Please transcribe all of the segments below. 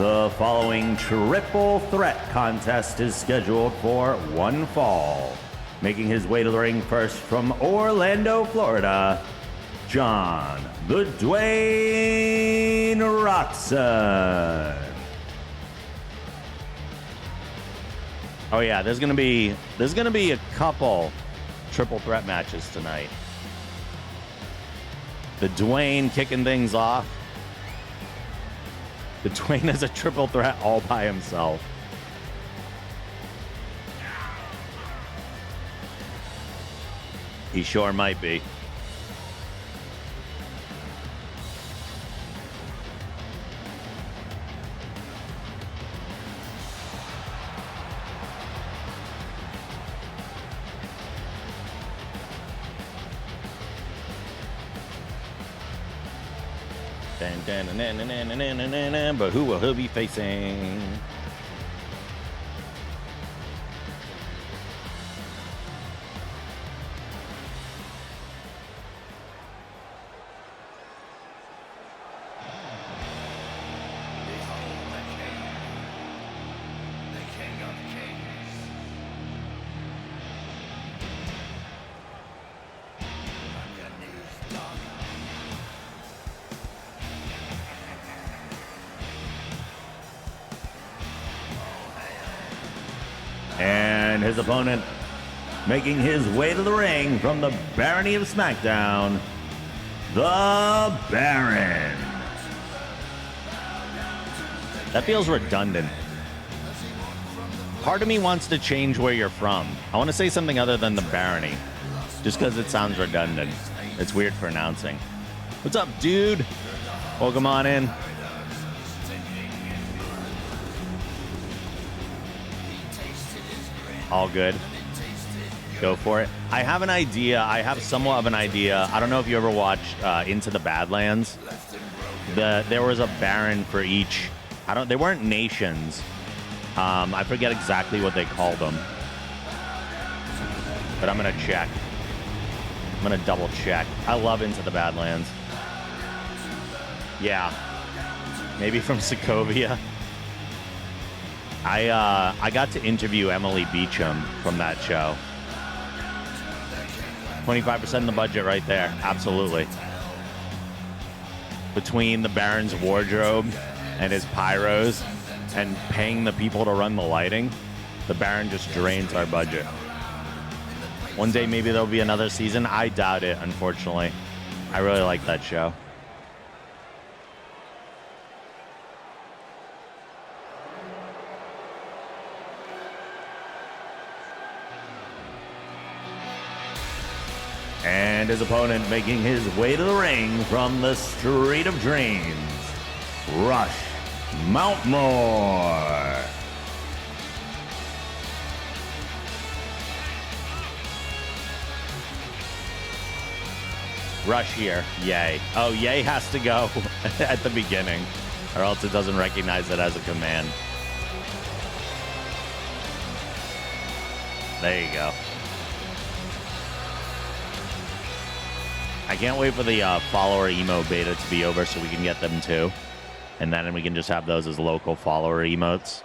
The following triple threat contest is scheduled for one fall. Making his way to the ring first from Orlando, Florida, John the Dwayne Roxon. Oh yeah, there's gonna be a couple triple threat matches tonight. The Dwayne kicking things off. The Dwayne is a triple threat all by himself. He sure might be. But who will he be facing? And his opponent, making his way to the ring from the Barony of SmackDown, the Baron. That feels redundant. Part of me wants to change where you're from. I want to say something other than the Barony, just because it sounds redundant. It's weird pronouncing. What's up, dude? Welcome on in. All good. Go for it. I have an idea. I have somewhat of an idea. I don't know if you ever watched Into the Badlands. There was a Baron for each. They weren't nations. I forget exactly what they called them. But I'm gonna check. I'm gonna double check. I love Into the Badlands. Yeah. Maybe from Sokovia. I got to interview Emily Beecham from that show. 25% of the budget right there. Absolutely. Between the Baron's wardrobe and his pyros and paying the people to run the lighting, the Baron just drains our budget. One day maybe there'll be another season. I doubt it, unfortunately. I really like that show. And his opponent making his way to the ring from the Street of Dreams, Rush Mountmore. Rush here, yay. Oh, yay has to go at the beginning, or else it doesn't recognize it as a command. There you go. I can't wait for the follower emo beta to be over so we can get them too. And then we can just have those as local follower emotes.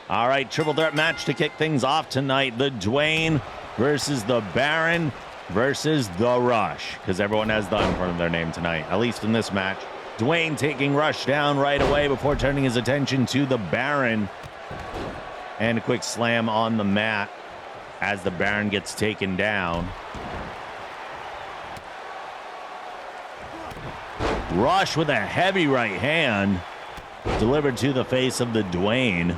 All right, triple threat match to kick things off tonight. The Dwayne versus the Baron versus the Rush. Because everyone has the in front of their name tonight, at least in this match. Dwayne taking Rush down right away before turning his attention to the Baron. And a quick slam on the mat as the Baron gets taken down. Rush with a heavy right hand delivered to the face of the Dwayne.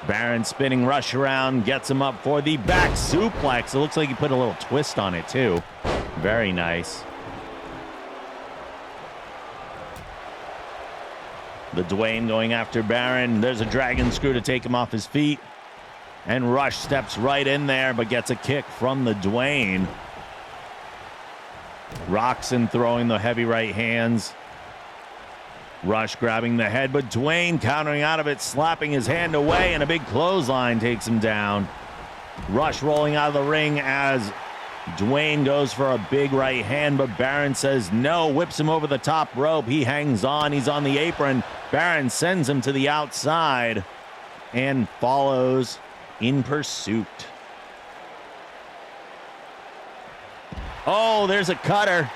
Baron spinning Rush around, gets him up for the back suplex. It looks like he put a little twist on it too. Very nice. The Dwayne going after Baron. There's a dragon screw to take him off his feet. And Rush steps right in there, but gets a kick from the Dwayne. Roxon throwing the heavy right hands. Rush grabbing the head, but Dwayne countering out of it, slapping his hand away, and a big clothesline takes him down. Rush rolling out of the ring as Dwayne goes for a big right hand, but Baron says no, whips him over the top rope. He hangs on. He's on the apron. Baron sends him to the outside and follows in pursuit. Oh, there's a cutter.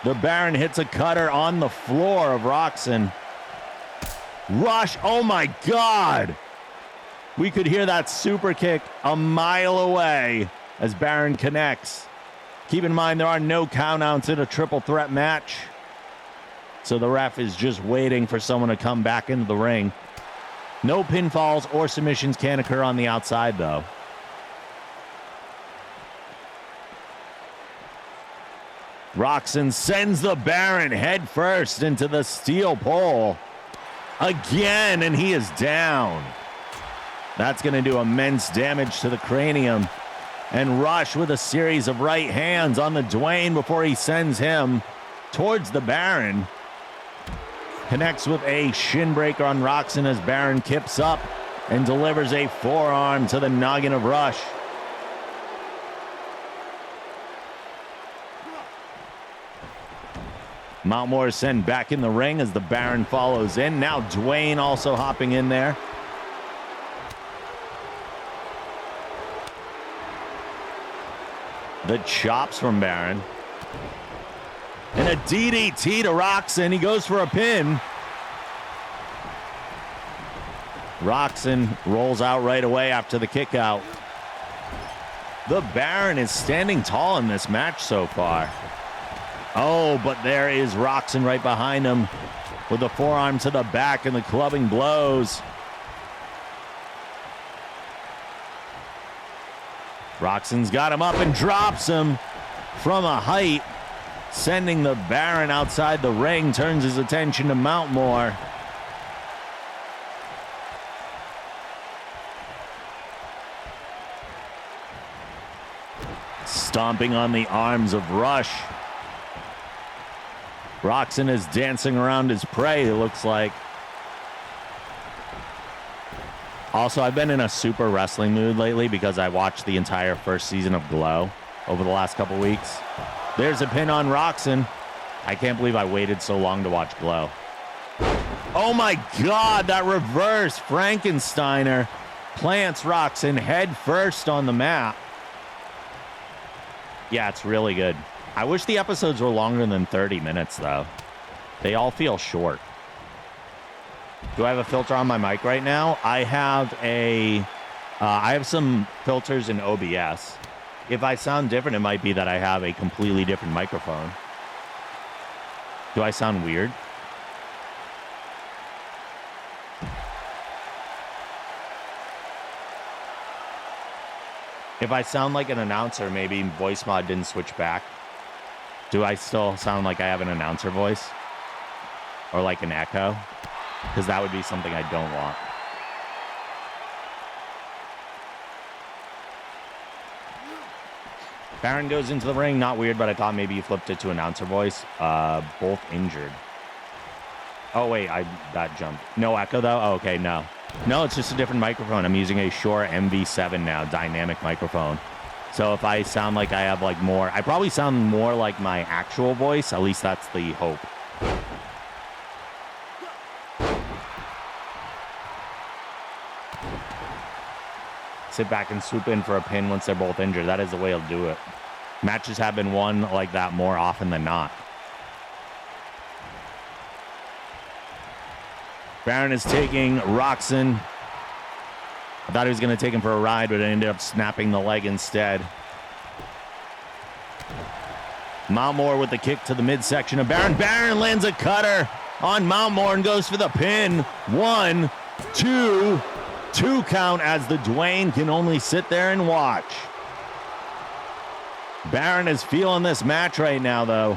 The Baron hits a cutter on the floor of Roxon. Rush, oh my God. We could hear that super kick a mile away as Baron connects. Keep in mind, there are no countouts in a triple threat match. So the ref is just waiting for someone to come back into the ring. No pinfalls or submissions can occur on the outside, though. Roxon sends the Baron head first into the steel pole. Again, and he is down. That's going to do immense damage to the cranium. And Rush with a series of right hands on the Dwayne before he sends him towards the Baron. Connects with a shin breaker on Roxon as Baron kips up and delivers a forearm to the noggin of Rush. Mountmore is sent back in the ring as the Baron follows in. Now Dwayne also hopping in there. The chops from Baron. And a DDT to Roxon. He goes for a pin. Roxon rolls out right away after the kick out. The Baron is standing tall in this match so far. Oh, but there is Roxon right behind him with the forearm to the back and the clubbing blows. Roxon's got him up and drops him from a height, sending the Baron outside the ring, turns his attention to Mountmore. Stomping on the arms of Rush. Roxon is dancing around his prey, it looks like. Also, I've been in a super wrestling mood lately because I watched the entire first season of Glow over the last couple weeks. There's a pin on Roxon. I can't believe I waited so long to watch Glow. Oh my God, that reverse Frankensteiner plants Roxon head first on the mat. Yeah, it's really good. I wish the episodes were longer than 30 minutes, though. They all feel short. Do I have a filter on my mic right now? I have some filters in OBS. If I sound different, it might be that I have a completely different microphone. Do I sound weird? If I sound like an announcer, maybe voice mod didn't switch back. Do I still sound like I have an announcer voice? Or like an echo? Because that would be something I don't want. Baron goes into the ring. Not weird, but I thought maybe you flipped it to announcer voice. Both injured. Oh, wait. That jumped. No echo, though? Oh, okay, no. No, it's just a different microphone. I'm using a Shure MV7 now, dynamic microphone. So if I sound like I have like more, I probably sound more like my actual voice. At least that's the hope. Sit back and swoop in for a pin once they're both injured. That is the way he'll do it. Matches have been won like that more often than not. Baron is taking Roxon. I thought he was going to take him for a ride, but it ended up snapping the leg instead. Mountmore with the kick to the midsection of Baron. Baron lands a cutter on Mountmore and goes for the pin. 1, 2, 2 count as the Dwayne can only sit there and watch. Baron is feeling this match right now, though.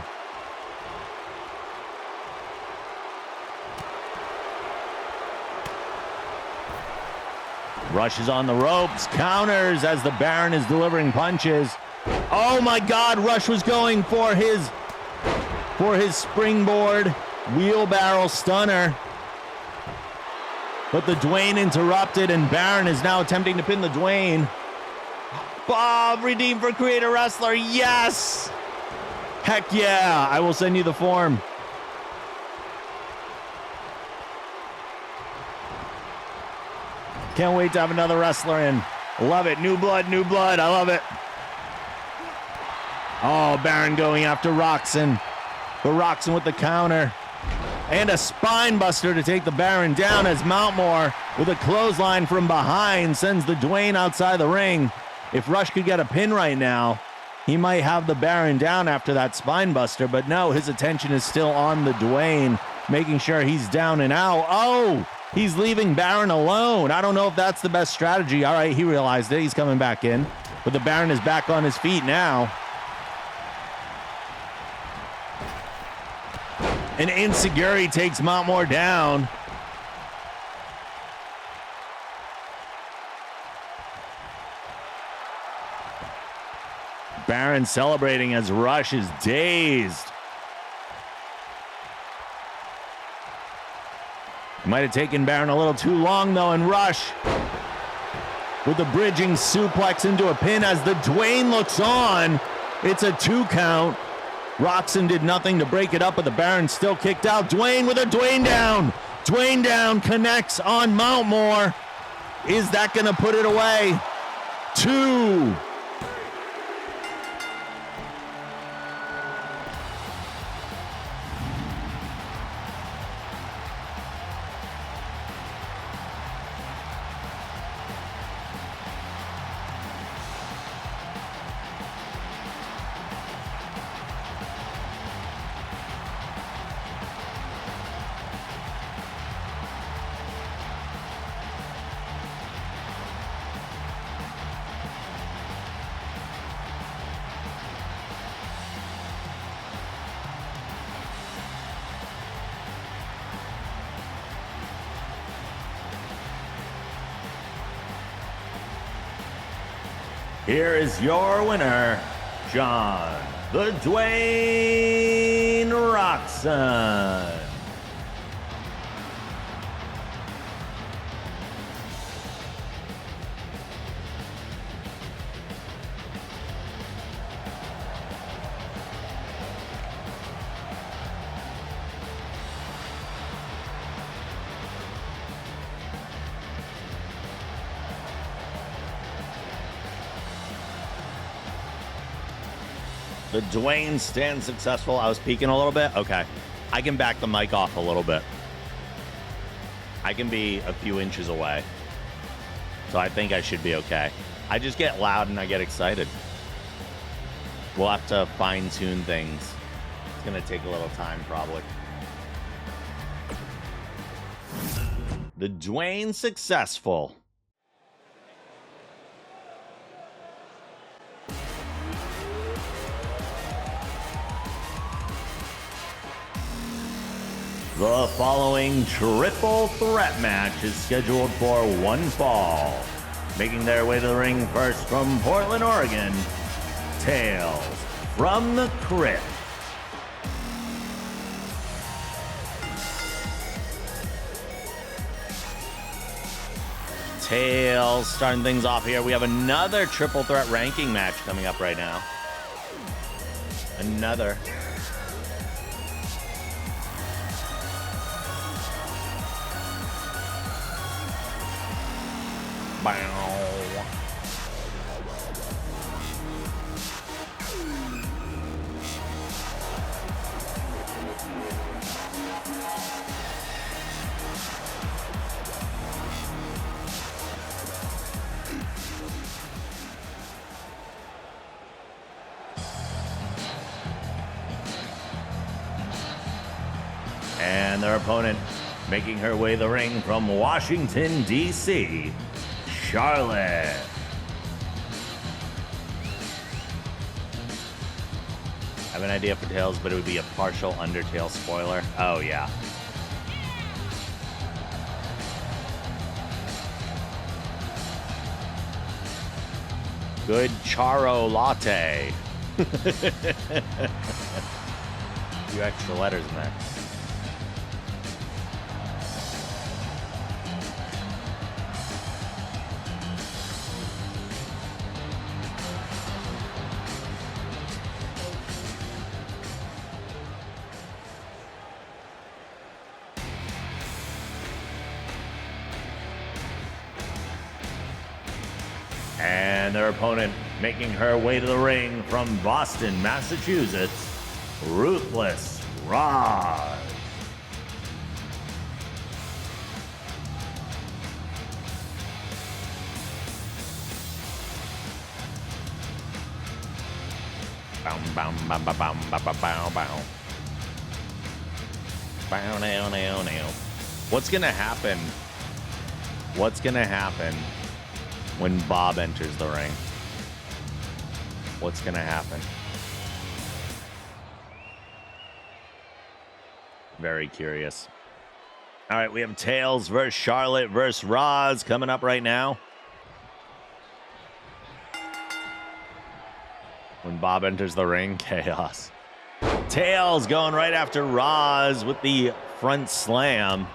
Rushes on the ropes, counters as the Baron is delivering punches. Oh my God, Rush was going for his springboard wheelbarrow stunner. But the Dwayne interrupted, and Baron is now attempting to pin the Dwayne. Bob, redeem for Creator Wrestler. Yes! Heck yeah! I will send you the form. Can't wait to have another wrestler in. Love it. New blood, new blood. I love it. Oh, Baron going after Roxon. But Roxon with the counter. And a spine buster to take the Baron down as Mountmore with a clothesline from behind sends the Dwayne outside the ring. If Rush could get a pin right now, he might have the Baron down after that spine buster, but no, his attention is still on the Dwayne, making sure he's down and out. Oh, he's leaving Baron alone. I don't know if that's the best strategy. All right, he realized it. He's coming back in, but the Baron is back on his feet now. And Insecurity takes Mountmore down. Baron celebrating as Rush is dazed. Might have taken Baron a little too long, though, and Rush with the bridging suplex into a pin as the Dwayne looks on. It's a 2 count. Roxon did nothing to break it up, but the Baron still kicked out. Dwayne with a Dwayne down. Dwayne down, connects on Mountmore. Is that going to put it away? 2. Here is your winner, John the Dwayne Roxon. The Dwayne stand successful. I was peeking a little bit. Okay. I can back the mic off a little bit. I can be a few inches away. So I think I should be okay. I just get loud and I get excited. We'll have to fine-tune things. It's going to take a little time, probably. The Dwayne successful. The following triple threat match is scheduled for one fall. Making their way to the ring first from Portland, Oregon, Tales from the Crypt. Tales starting things off here. We have another triple threat ranking match coming up right now. Another. And their opponent making her way to the ring from Washington, D.C., Charlotte. I have an idea for Tails, but it would be a partial Undertale spoiler. Oh, yeah. Good Charo latte. A few extra letters in there. And their opponent making her way to the ring from Boston, Massachusetts, Ruthless Roz. Bow, bow, bow, bow, bow, bow, bow, bow. Bow, now, now, now. What's gonna happen? What's gonna happen when Bob enters the ring? What's gonna happen? Very curious. All right, we have Tails versus Charlotte versus Roz coming up right now. When Bob enters the ring, chaos. Tails going right after Roz with the front slam.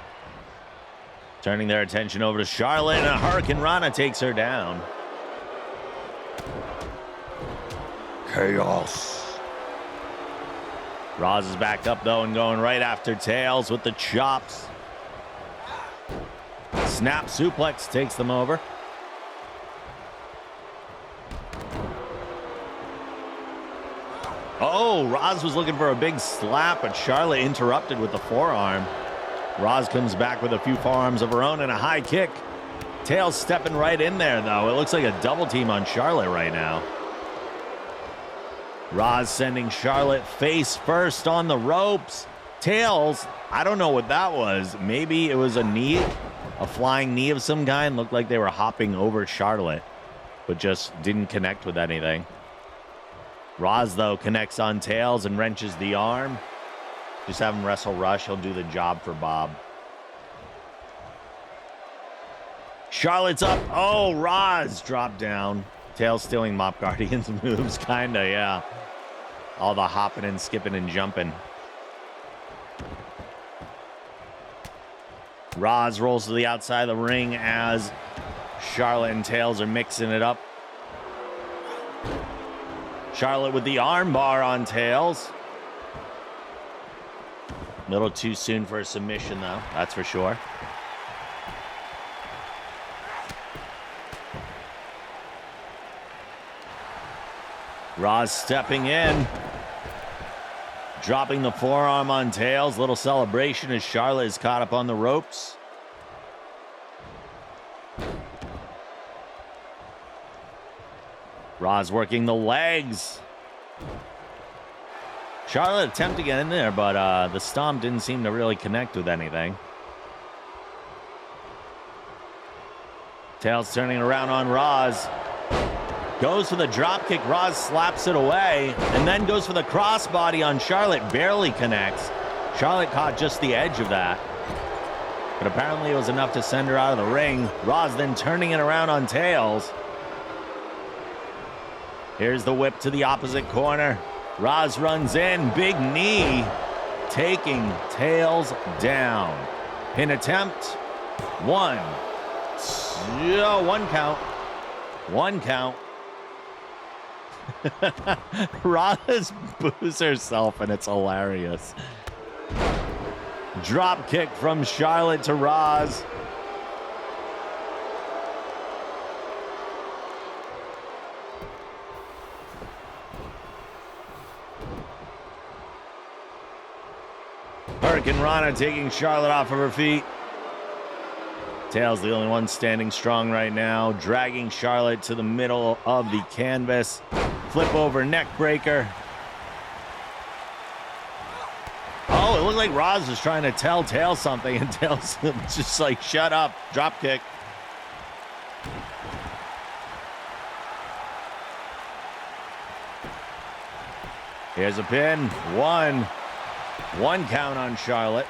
Turning their attention over to Charlotte, and a Hurricane Rana takes her down. Chaos. Roz is back up, though, and going right after Tails with the chops. Snap suplex takes them over. Oh, Roz was looking for a big slap, but Charlotte interrupted with the forearm. Roz comes back with a few forearms of her own and a high kick. Tails stepping right in there, though. It looks like a double team on Charlotte right now. Roz sending Charlotte face first on the ropes. Tails, I don't know what that was. Maybe it was a knee, a flying knee of some kind. Looked like they were hopping over Charlotte, but just didn't connect with anything. Roz, though, connects on Tails and wrenches the arm. Just have him wrestle Rush. He'll do the job for Bob. Charlotte's up. Oh, Roz dropped down. Tails stealing Mop Guardian's moves. Kinda, yeah. All the hopping and skipping and jumping. Roz rolls to the outside of the ring as Charlotte and Tails are mixing it up. Charlotte with the arm bar on Tails. A little too soon for a submission, though. That's for sure. Roz stepping in. Dropping the forearm on Tails. Little celebration as Charlotte is caught up on the ropes. Roz working the legs. Charlotte attempted to get in there, but the stomp didn't seem to really connect with anything. Tails turning around on Roz. Goes for the drop kick. Roz slaps it away and then goes for the crossbody on Charlotte. Barely connects. Charlotte caught just the edge of that. But apparently it was enough to send her out of the ring. Roz then turning it around on Tails. Here's the whip to the opposite corner. Roz runs in. Big knee. Taking Tails down. Pin attempt. One count. One count. Roz boos herself, and it's hilarious. Drop kick from Charlotte to Roz. Hurricane Rana taking Charlotte off of her feet. Tails the only one standing strong right now, dragging Charlotte to the middle of the canvas. Flip over neck breaker. Oh, it looked like Roz was trying to tell Tails something, and Tails just like, shut up. Drop kick. Here's a pin. One count on Charlotte.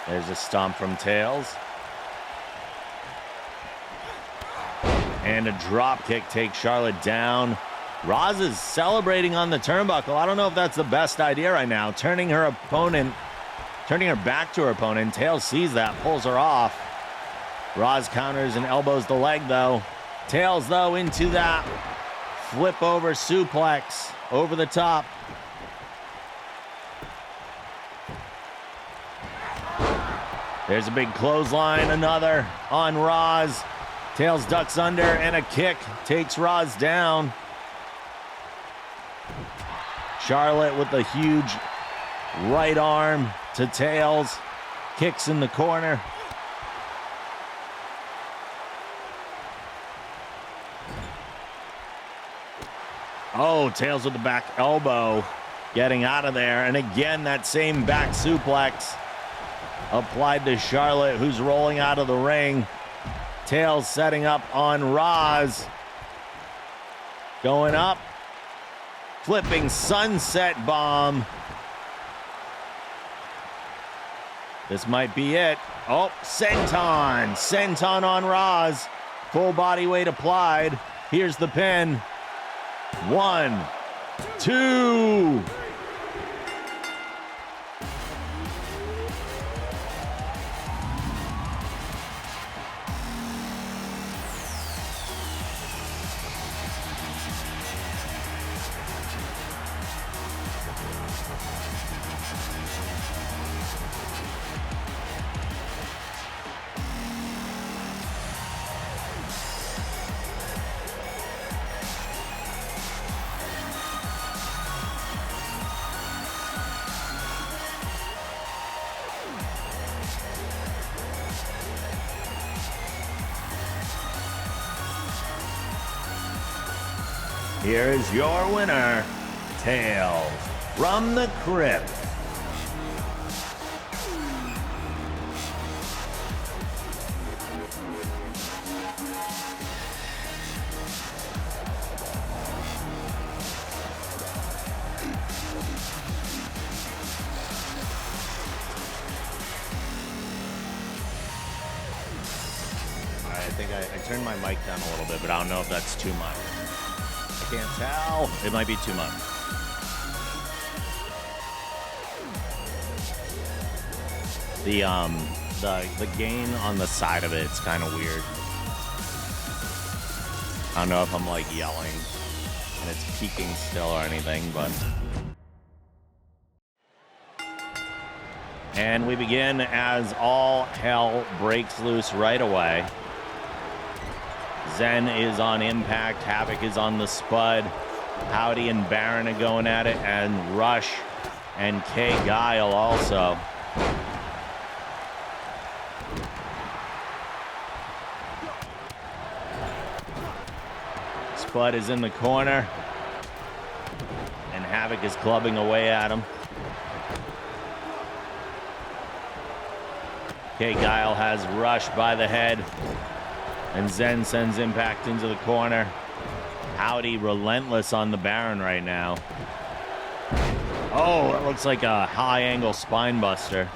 There's a stomp from Tails. And a drop kick takes Charlotte down. Roz is celebrating on the turnbuckle. I don't know if that's the best idea right now. Turning her back to her opponent. Tails sees that, pulls her off. Roz counters and elbows the leg, though. Tails, though, into that flip over suplex over the top. There's a big clothesline, another on Roz. Tails ducks under, and a kick takes Roz down. Charlotte with a huge right arm to Tails. Kicks in the corner. Oh, Tails with the back elbow. Getting out of there. And again, that same back suplex applied to Charlotte, who's rolling out of the ring. Tails setting up on Roz. Going up. Flipping sunset bomb. This might be it. Oh, senton. Senton on Roz. Full body weight applied. Here's the pin. 1, 2. Here is your winner, Tails from the Crypt. I think I turned my mic down a little bit, but I don't know if that's too much. I can't tell. It might be too much. The gain on the side of it's kind of weird. I don't know if I'm like yelling and it's peaking still or anything, but. And we begin as all hell breaks loose right away. Zen is on Impact. Havoc is on the Spud. Howdy and Baron are going at it. And Rush and K. Guile also. Spud is in the corner. And Havoc is clubbing away at him. K. Guile has Rush by the head. And Zen sends Impact into the corner. Howdy relentless on the Baron right now. Oh, it looks like a high angle spine buster.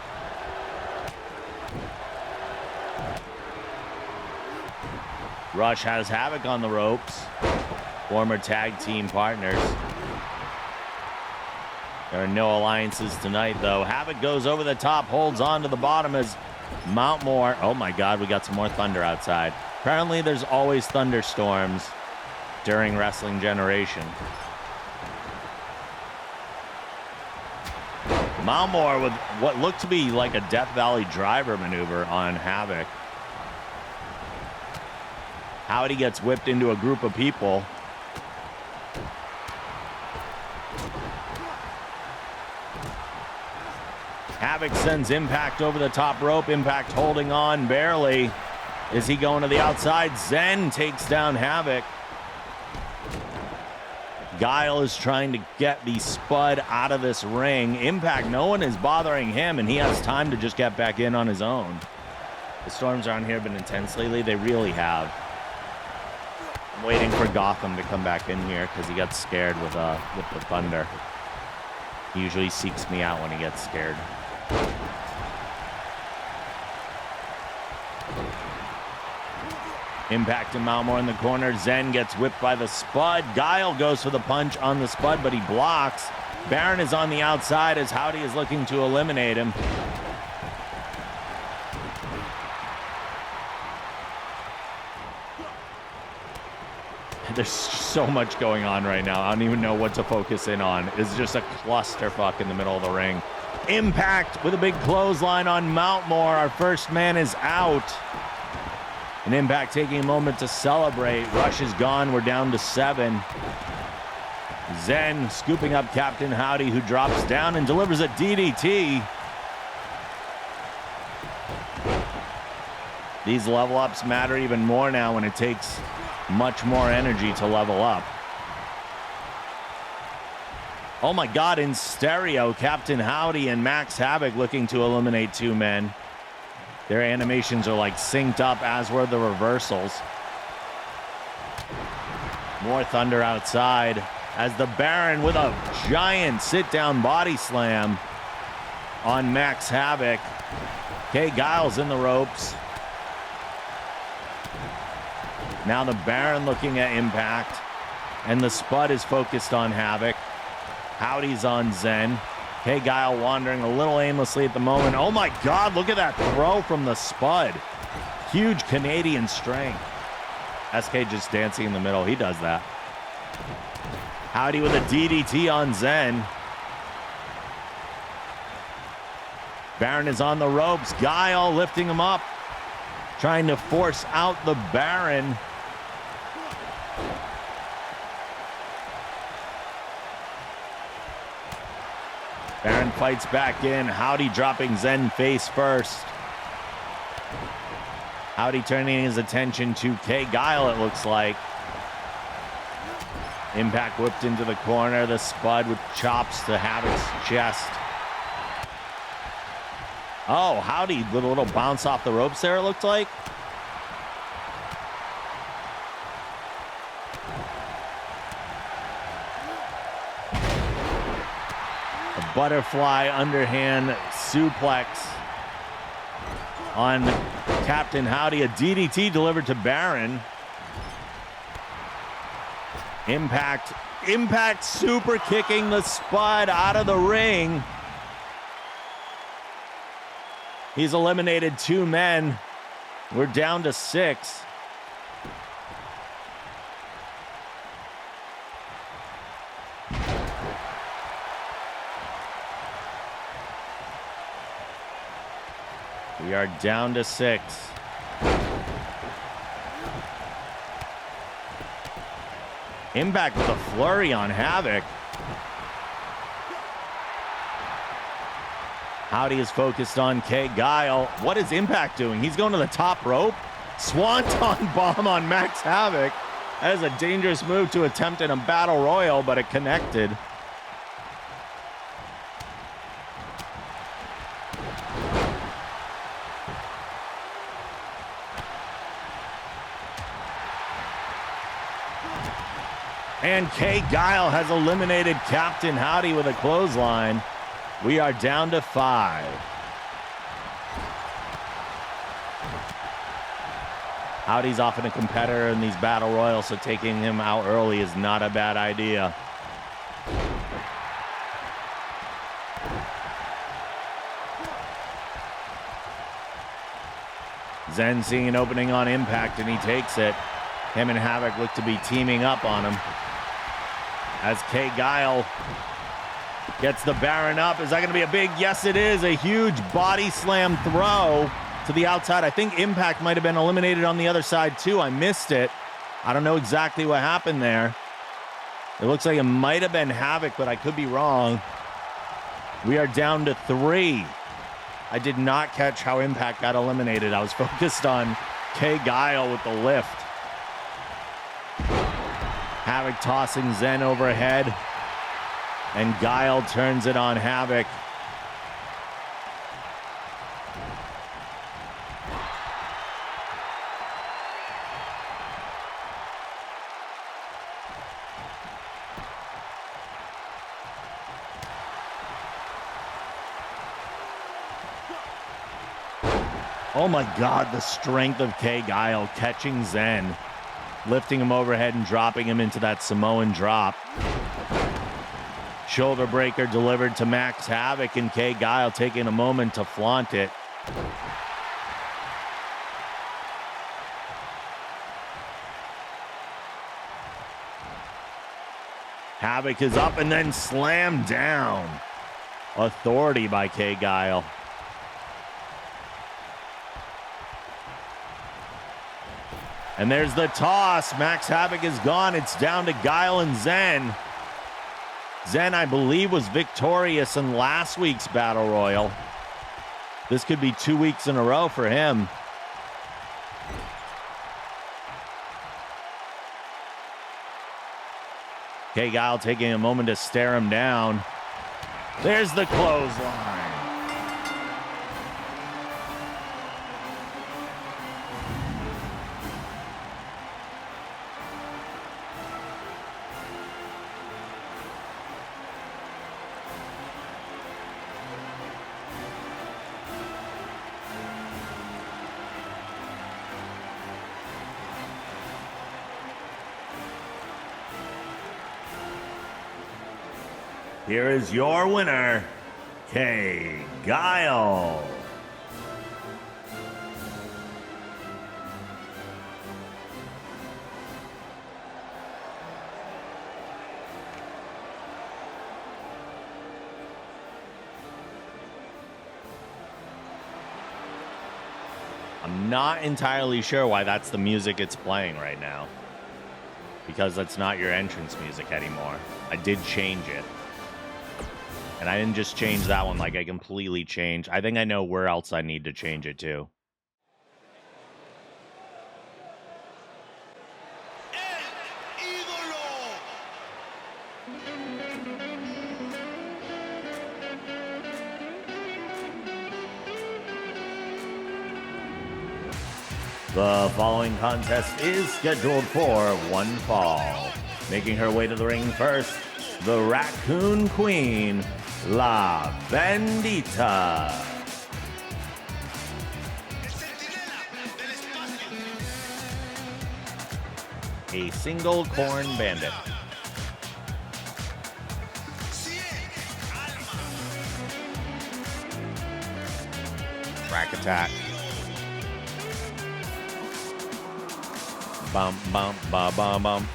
Rush has Havoc on the ropes. Former tag team partners. There are no alliances tonight, though. Havoc goes over the top, holds on to the bottom as Mountmore. Oh my God, we got some more thunder outside. Apparently, there's always thunderstorms during Wrestling Generation. Mountmore with what looked to be like a Death Valley driver maneuver on Havoc. Howdy gets whipped into a group of people. Havoc sends Impact over the top rope. Impact holding on barely. Is he going to the outside? Zen takes down Havoc. Guile is trying to get the Spud out of this ring. Impact, no one is bothering him, and he has time to just get back in on his own. The storms around here have been intense lately. They really have. I'm waiting for Gotham to come back in here because he got scared with the thunder. He usually seeks me out when he gets scared. Impact and Mountmore in the corner. Zen gets whipped by the Spud. Guile goes for the punch on the Spud, but he blocks. Baron is on the outside as Howdy is looking to eliminate him. There's so much going on right now. I don't even know what to focus in on. It's just a clusterfuck in the middle of the ring. Impact with a big clothesline on Mountmore. Our first man is out. And Impact taking a moment to celebrate. Rush is gone. We're down to 7. Zen scooping up Captain Howdy, who drops down and delivers a DDT. These level ups matter even more now when it takes much more energy to level up. Oh my God, in stereo, Captain Howdy and Max Havoc looking to eliminate 2 men. Their animations are like synced up, as were the reversals. More thunder outside as the Baron with a giant sit-down body slam on Max Havoc. Kay Giles in the ropes. Now the Baron looking at Impact, and the Spud is focused on Havoc. Howdy's on Zen. Kay Guile wandering a little aimlessly at the moment. Oh my God, look at that throw from the Spud. Huge Canadian strength. SK just dancing in the middle. He does that. Howdy with a DDT on Zen. Baron is on the ropes. Guile lifting him up, trying to force out the Baron. Baron fights back in. Howdy dropping Zen face first. Howdy turning his attention to Kay Guile, it looks like. Impact whipped into the corner. The Spud with chops to Havoc's chest. Oh, Howdy with a little bounce off the ropes there, it looked like. Butterfly underhand suplex on Captain Howdy. A DDT delivered to Baron. Impact super kicking the Spud out of the ring. He's eliminated 2 men. We're down to 6. We are down to 6. Impact with a flurry on Havoc. Howdy is focused on Kay Guile. What is Impact doing? He's going to the top rope. Swanton bomb on Max Havoc. That is a dangerous move to attempt in a battle royal, but it connected. And Kay Guile has eliminated Captain Howdy with a clothesline. We are down to 5. Howdy's often a competitor in these battle royals, so taking him out early is not a bad idea. Zen seeing an opening on Impact, and he takes it. Him and Havoc look to be teaming up on him. As Kay Guile gets the Baron up. Is that going to be a big? Yes, it is. A huge body slam throw to the outside. I think Impact might have been eliminated on the other side too. I missed it. I don't know exactly what happened there. It looks like it might have been Havoc, but I could be wrong. We are down to 3. I did not catch how Impact got eliminated. I was focused on Kay Guile with the lift. Havoc tossing Zen overhead, and Guile turns it on Havoc. Oh my God, the strength of Kay Guile catching Zen, lifting him overhead and dropping him into that Samoan drop. Shoulder breaker delivered to Max Havoc, and Kay Guile taking a moment to flaunt it. Havoc is up and then slammed down. authority by K. Guile. And there's the toss. Max Havoc is gone. It's down to Guile and Zen. Zen, I believe, was victorious in last week's Battle Royal. This could be 2 weeks in a row for him. K. Guile taking a moment to stare him down. There's the clothesline. Here is your winner, K. Guile. I'm not entirely sure why that's the music it's playing right now, because that's not your entrance music anymore. I did change it. And I didn't just change that one, like I completely changed. I think I know where else I need to change it to. The following contest is scheduled for one fall. Making her way to the ring first, the Raccoon Queen, La Bandita. A single corn bandit. Rack attack. Bum, bum, ba, bum, bum.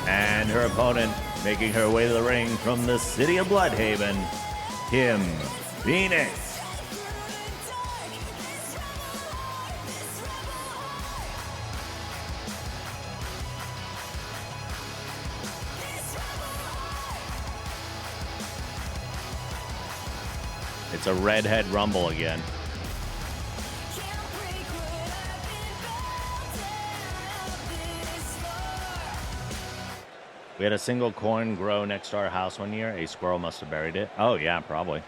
And her opponent, making her way to the ring from the city of Bloodhaven, Kim Phoenix. It's a redhead rumble again. We had a single corn grow next to our house one year. A squirrel must have buried it. Oh, yeah, probably.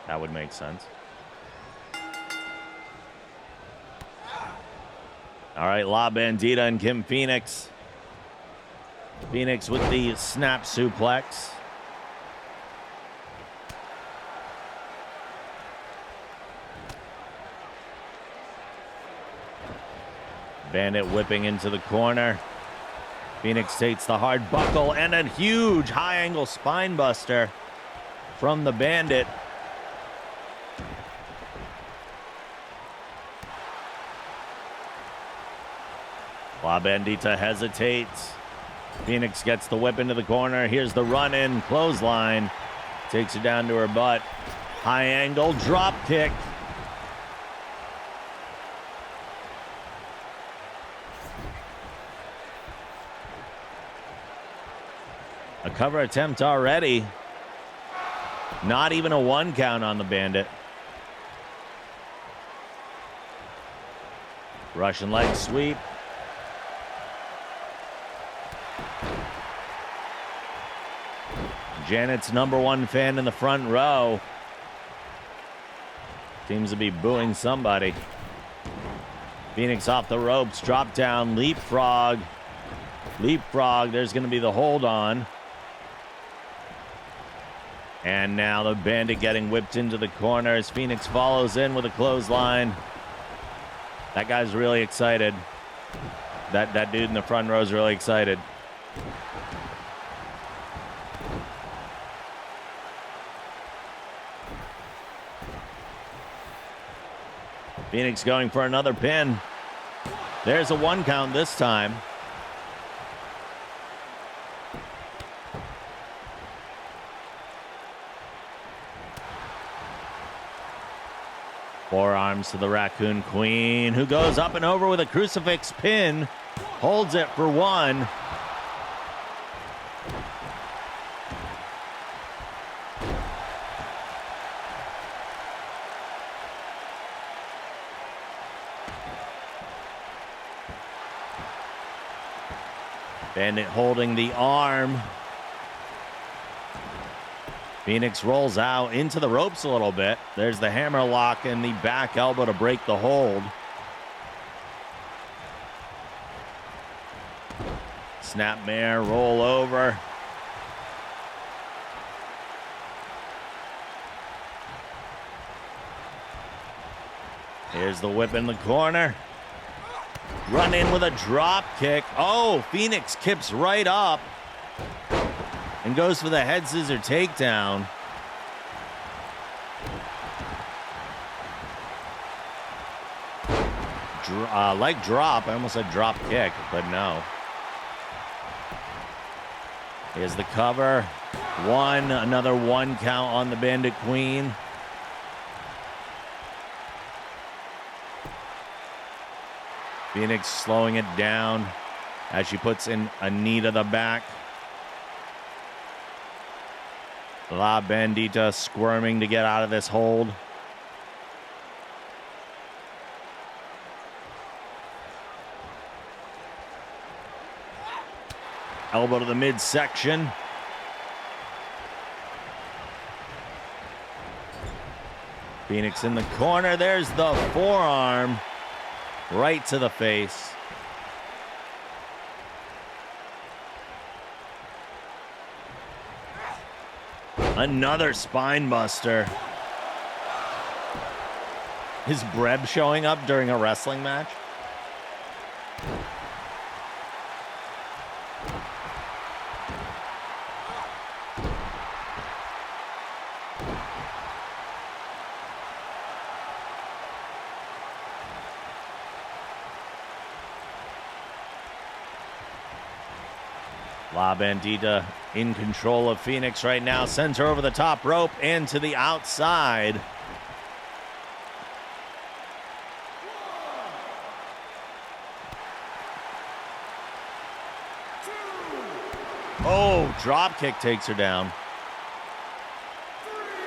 That would make sense. All right, La Bandita and Kim Phoenix. Phoenix with the snap suplex. Bandit whipping into the corner. Phoenix takes the hard buckle and a huge high angle spine buster from the Bandit. La Bandita hesitates. Phoenix gets the whip into the corner. Here's the run-in clothesline. Takes her down to her butt. High angle drop kick. A cover attempt already. Not even a 1 count on the Bandit. Russian leg sweep. Janet's #1 fan in the front row. Seems to be booing somebody. Phoenix off the ropes, drop down, leapfrog. Leapfrog, there's going to be the hold on. And now the Bandit getting whipped into the corner as Phoenix follows in with a clothesline. That guy's really excited. That dude in the front row is really excited. Phoenix going for another pin. There's a 1 count this time. Forearms to the Raccoon Queen, who goes up and over with a crucifix pin. Holds it for 1. Bandit holding the arm. Phoenix rolls out into the ropes a little bit. There's the hammer lock and the back elbow to break the hold. Snapmare, roll over. Here's the whip in the corner. Run in with a drop kick. Oh, Phoenix kips right up and goes for the head scissor takedown. Leg drop. I almost said drop kick, but no. Here's the cover. Another 1 count on the Bandit Queen. Phoenix slowing it down as she puts in a knee to the back. La Bandita squirming to get out of this hold. Elbow to the midsection. Phoenix in the corner. There's the forearm. Right to the face. Another spine buster. Is Breb showing up during a wrestling match? La Bandita in control of Phoenix right now. Sends her over the top rope and to the outside. Oh, drop kick takes her down.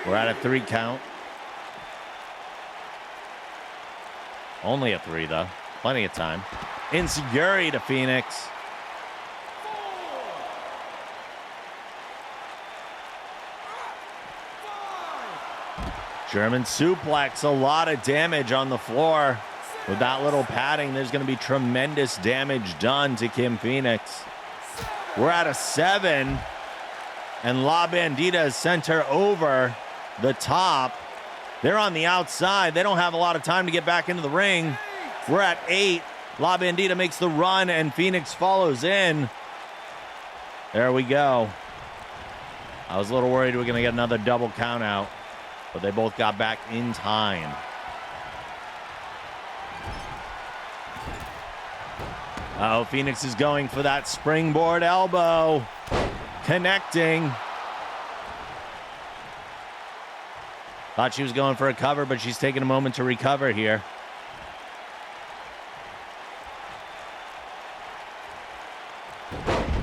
We're at a 3 count. Only a 3, though. Plenty of time. Insecurity to Phoenix. German suplex, a lot of damage on the floor. With that little padding, there's going to be tremendous damage done to Kim Phoenix. We're at a 7, and La Bandita has sent her over the top. They're on the outside. They don't have a lot of time to get back into the ring. We're at 8. La Bandita makes the run, and Phoenix follows in. There we go. I was a little worried we were going to get another double count out, but they both got back in time. Oh, Phoenix is going for that springboard elbow. Connecting. Thought she was going for a cover, but she's taking a moment to recover here.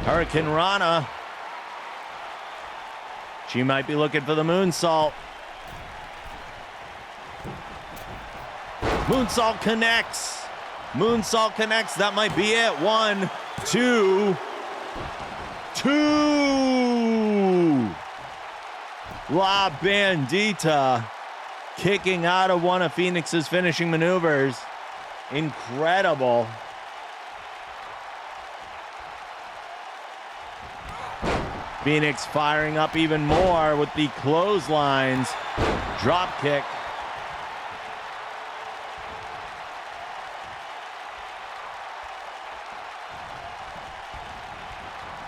Hurricane Rana. She might be looking for the moonsault. Moonsault connects. Moonsault connects. That might be it. 1, 2, 2. La Bandita kicking out of one of Phoenix's finishing maneuvers. Incredible. Phoenix firing up even more with the clotheslines. Drop kick.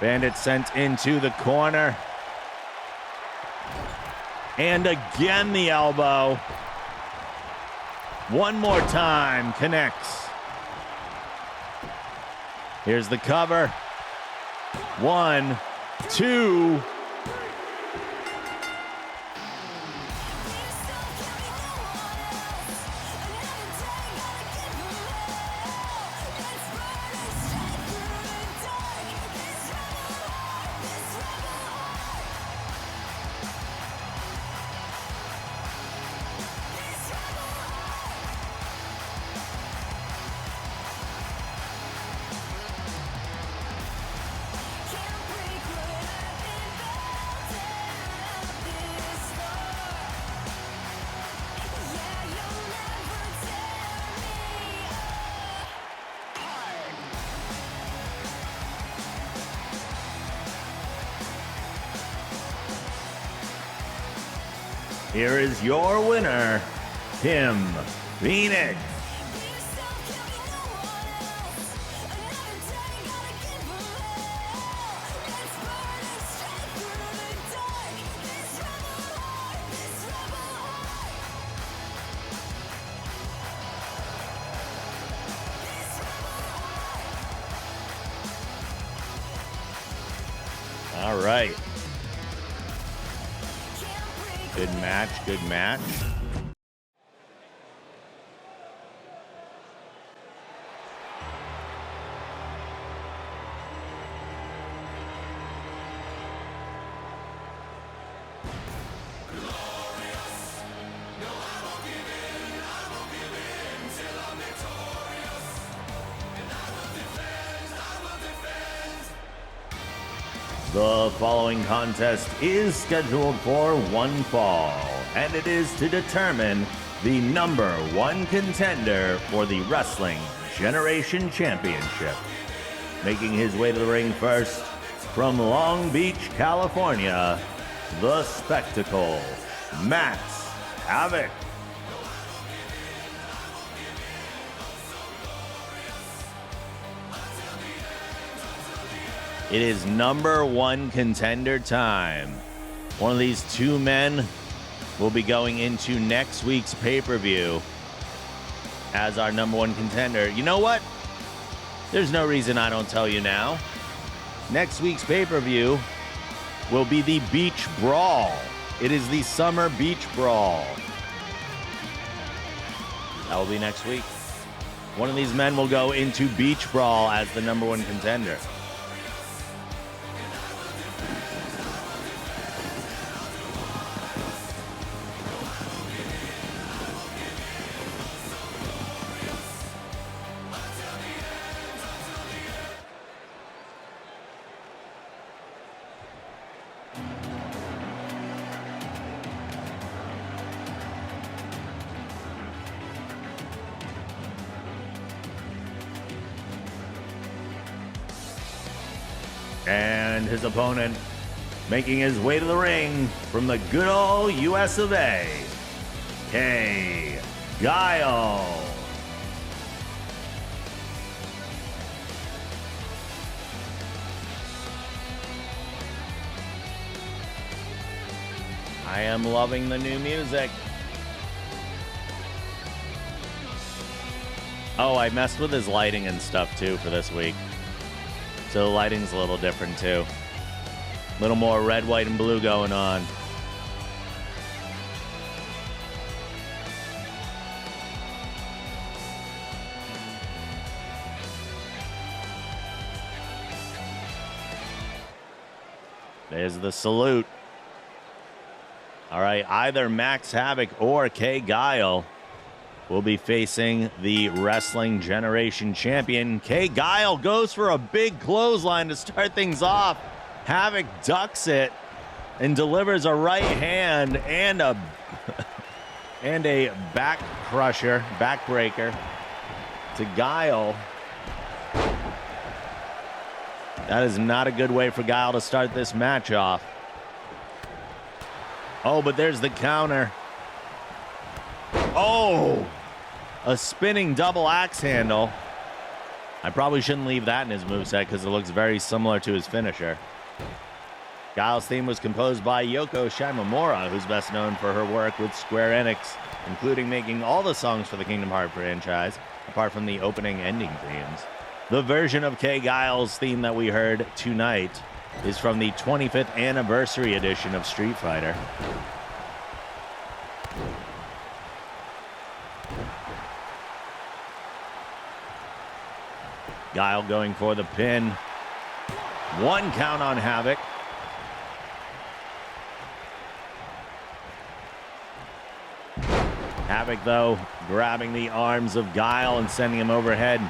Bandit sent into the corner. And again the elbow. One more time, connects. Here's the cover. 1, 2. Here is your winner, Tim Phoenix. All right. Good match, good match. The following contest is scheduled for one fall, and it is to determine the #1 contender for the Wrestling Generation Championship. Making his way to the ring first, from Long Beach, California, the Spectacle, Max Havoc. It is #1 contender time. One of these two men will be going into next week's pay-per-view as our #1 contender. You know what? There's no reason I don't tell you now. Next week's pay-per-view will be the Beach Brawl. It is the Summer Beach Brawl. That will be next week. One of these men will go into Beach Brawl as the #1 contender. And his opponent, making his way to the ring from the good old US of A, Kay Guile. I am loving the new music. Oh, I messed with his lighting and stuff too for this week. So the lighting's a little different too. A little more red, white, and blue going on. There's the salute. All right, either Max Havoc or Kay Guile will be facing the Wrestling Generation Champion. Kay Guile goes for a big clothesline to start things off. Havoc ducks it and delivers a right hand and a back crusher, backbreaker to Guile. That is not a good way for Guile to start this match off. Oh, but there's the counter. Oh! A spinning double axe handle. I probably shouldn't leave that in his moveset because it looks very similar to his finisher. Guile's theme was composed by Yoko Shimomura, who's best known for her work with Square Enix including making all the songs for the Kingdom Hearts franchise, apart from the opening ending themes. The version of Kay Giles' theme that we heard tonight is from the 25th anniversary edition of Street Fighter. Guile going for the pin. 1 count on Havoc. Havoc, though, grabbing the arms of Guile and sending him overhead.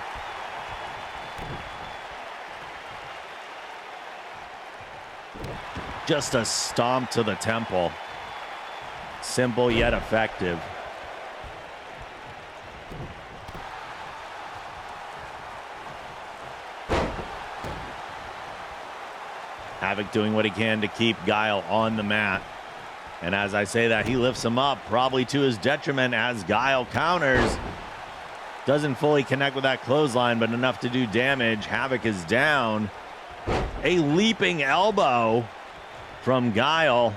Just a stomp to the temple. Simple yet effective. Havoc doing what he can to keep Guile on the mat. And as I say that, he lifts him up, probably to his detriment, as Guile counters. Doesn't fully connect with that clothesline, but enough to do damage. Havoc is down. A leaping elbow from Guile.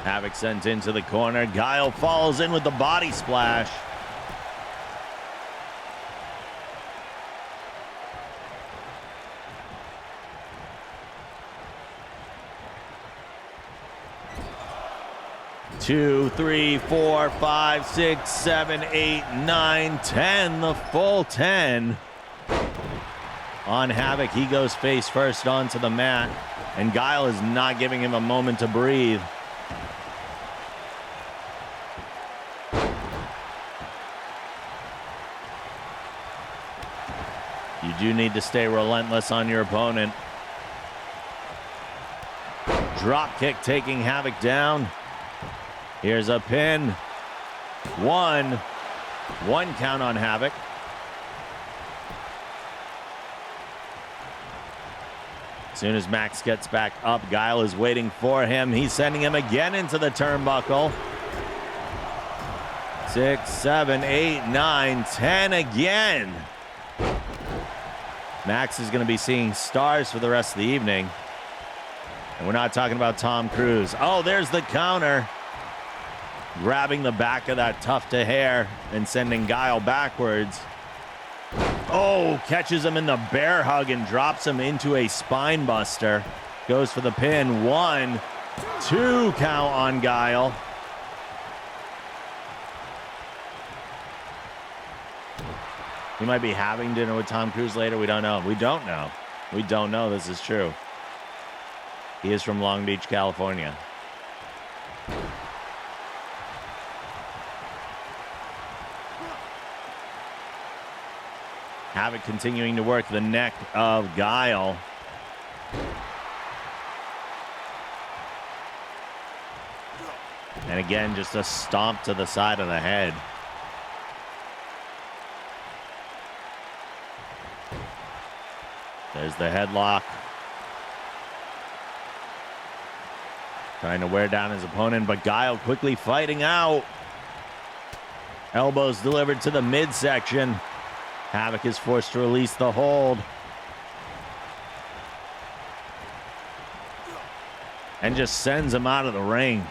Havoc sent into the corner. Guile follows in with the body splash. Two, three, 4, 5, 6, 7, 8, 9, 10. The full 10 on Havoc. He goes face first onto the mat, and Guile is not giving him a moment to breathe. You do need to stay relentless on your opponent. Drop kick taking Havoc down. Here's a pin. 1 count on Havoc. As soon as Max gets back up, Guile is waiting for him. He's sending him again into the turnbuckle. 6, 7, 8, 9, 10 again. Max is going to be seeing stars for the rest of the evening. And we're not talking about Tom Cruise. Oh, there's the counter. Grabbing the back of that tuft of hair and sending Guile backwards. Oh, catches him in the bear hug and drops him into a spine buster. Goes for the pin. 1, 2 count on Guile. He might be having dinner with Tom Cruise later. We don't know. We don't know. We don't know. This is true. He is from Long Beach, California. Havoc continuing to work the neck of Guile. And again, just a stomp to the side of the head. There's the headlock. Trying to wear down his opponent, but Guile quickly fighting out. Elbows delivered to the midsection. Havoc is forced to release the hold. And just sends him out of the ring.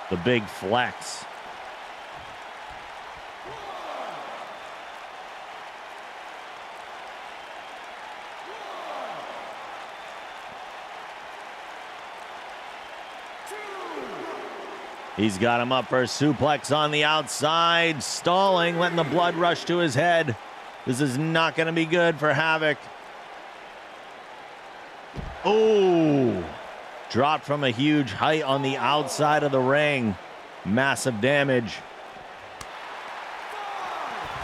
The big flex. He's got him up for a suplex on the outside, stalling, letting the blood rush to his head. This is not going to be good for Havoc. Oh, dropped from a huge height on the outside of the ring. Massive damage.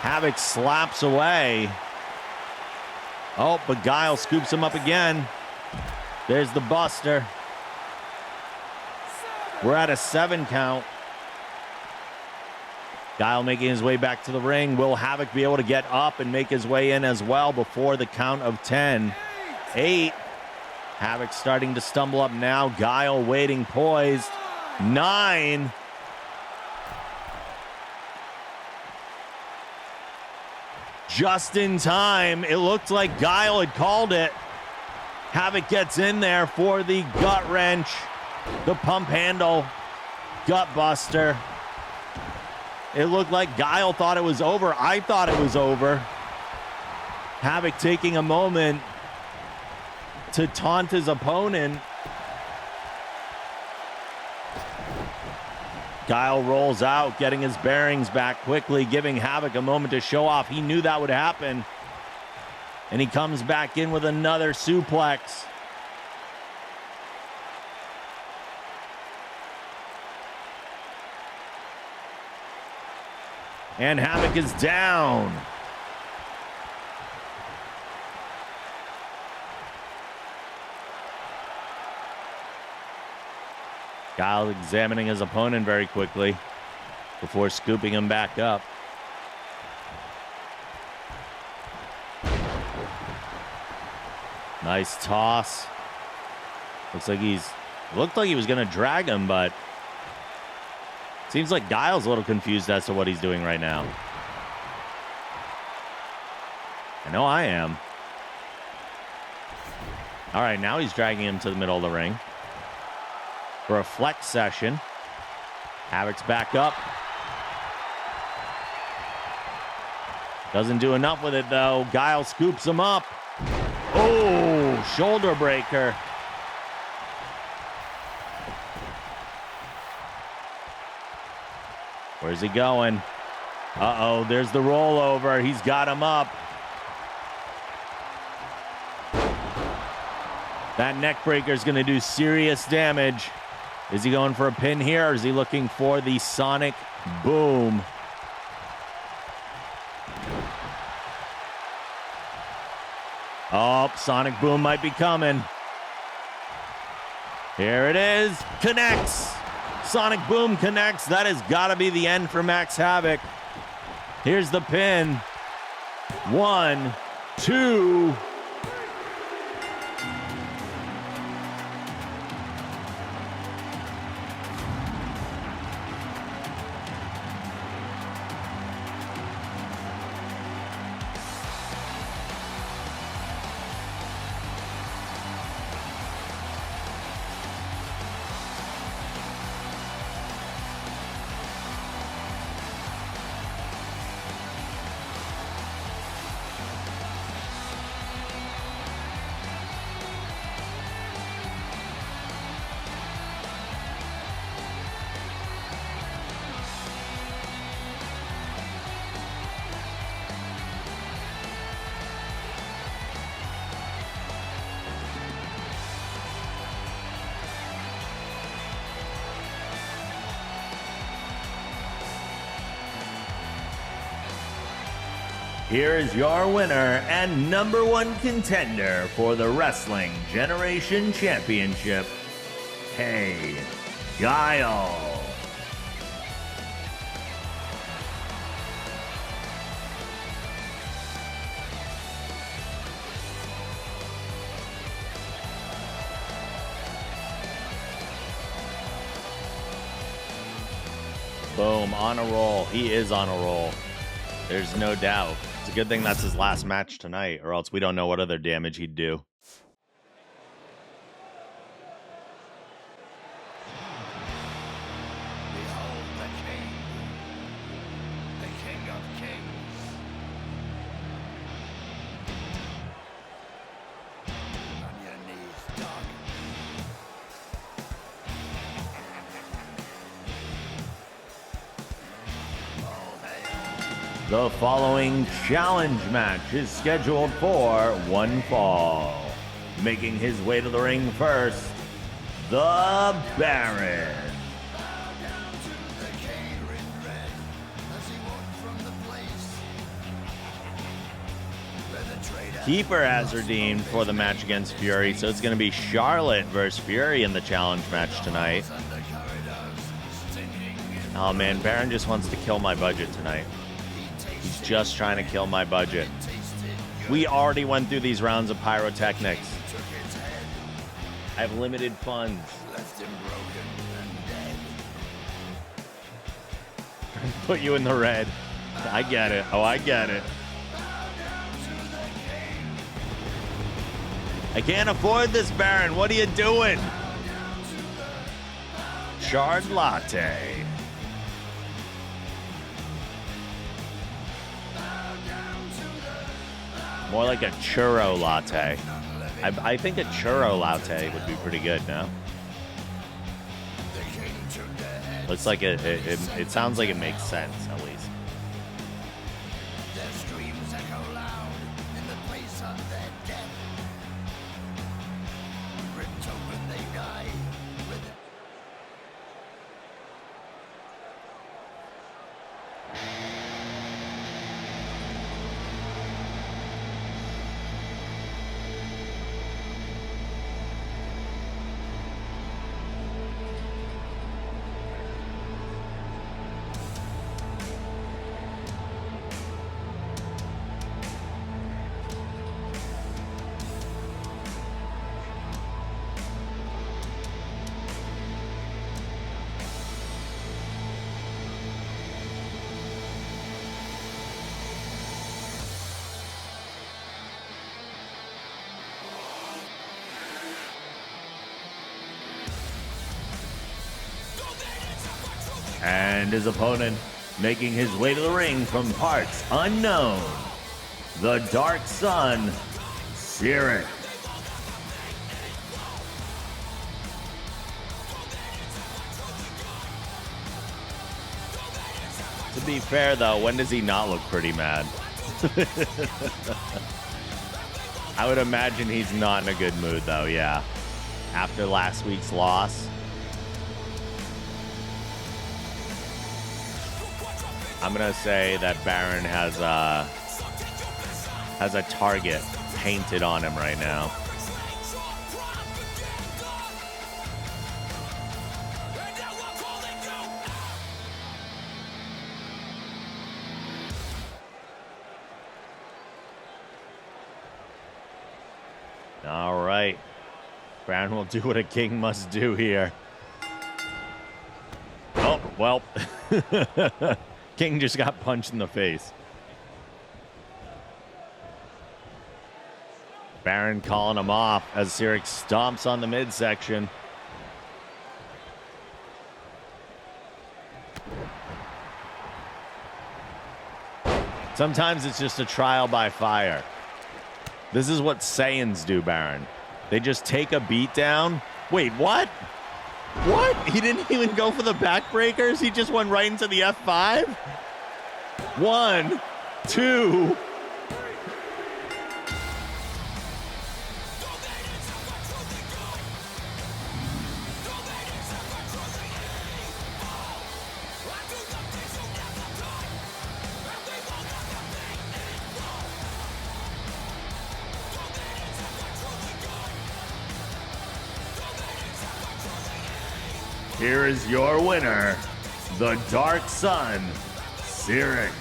Havoc slaps away. Oh, but Guile scoops him up again. There's the buster. We're at a 7 count. Guile making his way back to the ring. Will Havoc be able to get up and make his way in as well before the count of 10? 8. Havoc starting to stumble up now. Guile waiting poised. 9. just in time. It looked like Guile had called it. Havoc gets in there for the gut wrench, the pump handle, gut buster. It looked like Guile thought it was over. I thought it was over. Havoc taking a moment to taunt his opponent. Guile rolls out, getting his bearings back quickly, giving Havoc a moment to show off. He knew that would happen. And he comes back in with another suplex. And Havoc is down. Guile examining his opponent very quickly before scooping him back up. Nice toss. Looked like he was going to drag him, but seems like Guile's a little confused as to what he's doing right now. I know I am. All right, now he's dragging him to the middle of the ring for a flex session. Havoc's back up. Doesn't do enough with it, though. Guile scoops him up. Oh, shoulder breaker. Where's he going? Uh-oh, there's the rollover. He's got him up. That neck breaker is going to do serious damage. Is he going for a pin here, or is he looking for the Sonic Boom? Oh, Sonic Boom might be coming. Here it is. Connects. Sonic Boom connects. That has got to be the end for Max Havoc. Here's the pin. 1, 2. Here is your winner and #1 contender for the Wrestling Generation Championship, Hey Guile. Boom, on a roll. He is on a roll. There's no doubt. It's a good thing that's his last match tonight, or else we don't know what other damage he'd do. Behold the King of Kings. On your knees, dog. The following challenge match is scheduled for one fall. Making his way to the ring first, the Baron. Keeper has redeemed for the match against Fury, so it's going to be Charlotte versus Fury in the challenge match tonight. Oh man, Baron just wants to kill my budget tonight. He's just trying to kill my budget. We already went through these rounds of pyrotechnics. I have limited funds. Put you in the red. I get it. Oh, I get it. I can't afford this, Baron. What are you doing? Chard latte. More like a churro latte. I think a churro latte would be pretty good, no? Looks like it sounds like it makes sense, at least. Their screams echo loud in the place of their death. Ripped open they die with it. And his opponent making his way to the ring from parts unknown, the Dark Sun, Sirik. To be fair, though, when does he not look pretty mad? I would imagine he's not in a good mood, though, yeah. After last week's loss. I'm going to say that Baron has a target painted on him right now. All right. Baron will do what a king must do here. Oh, well. King just got punched in the face. Baron calling him off as Sirik stomps on the midsection. Sometimes it's just a trial by fire. This is what Saiyans do, Baron. They just take a beat down. Wait, what? What? He didn't even go for the backbreakers? He just went right into the F5? 1, 2. Here is your winner, the Dark Sun, Sirik.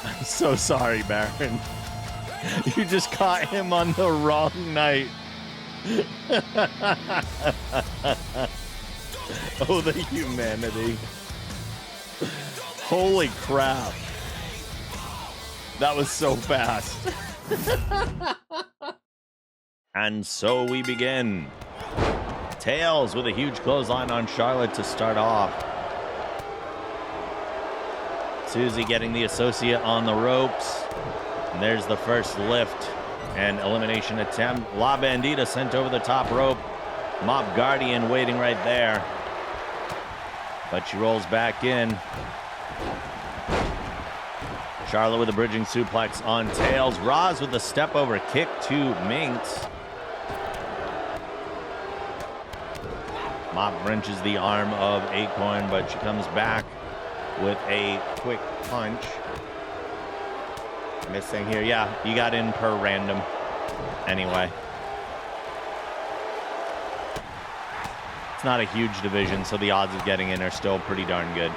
I'm so sorry, Baron. You just caught him on the wrong night. Oh, the humanity. Holy crap. That was so fast. And so we begin. Tails with a huge clothesline on Charlotte to start off. Susie getting the associate on the ropes. And there's the first lift and elimination attempt. La Bandita sent over the top rope. Mob Guardian waiting right there. But she rolls back in. Charlotte with a bridging suplex on Tails. Roz with a step over kick to Minx. Mop wrenches the arm of Acorn, but she comes back with a quick punch. Missing here. Yeah, you got in per random. Anyway. It's not a huge division, so the odds of getting in are still pretty darn good.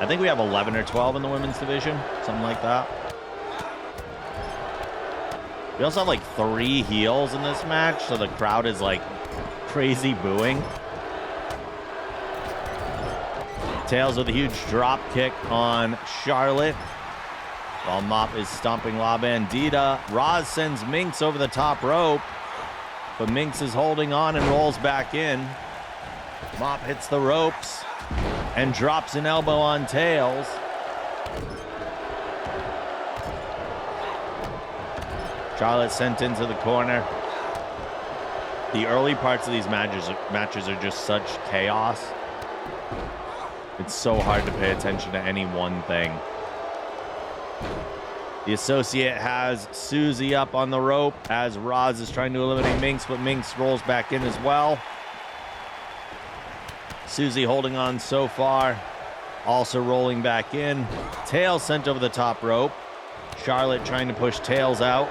I think we have 11 or 12 in the women's division, something like that. We also have like 3 heels in this match, so the crowd is like crazy booing. Tails with a huge drop kick on Charlotte, while Mop is stomping La Bandita. Roz sends Minx over the top rope, but Minx is holding on and rolls back in. Mop hits the ropes and drops an elbow on Tails. Charlotte sent into the corner. The early parts of these matches are just such chaos. It's so hard to pay attention to any one thing. The associate has Susie up on the rope as Roz is trying to eliminate Minx, but Minx rolls back in as well. Susie holding on so far, also rolling back in. Tails sent over the top rope. Charlotte trying to push Tails out.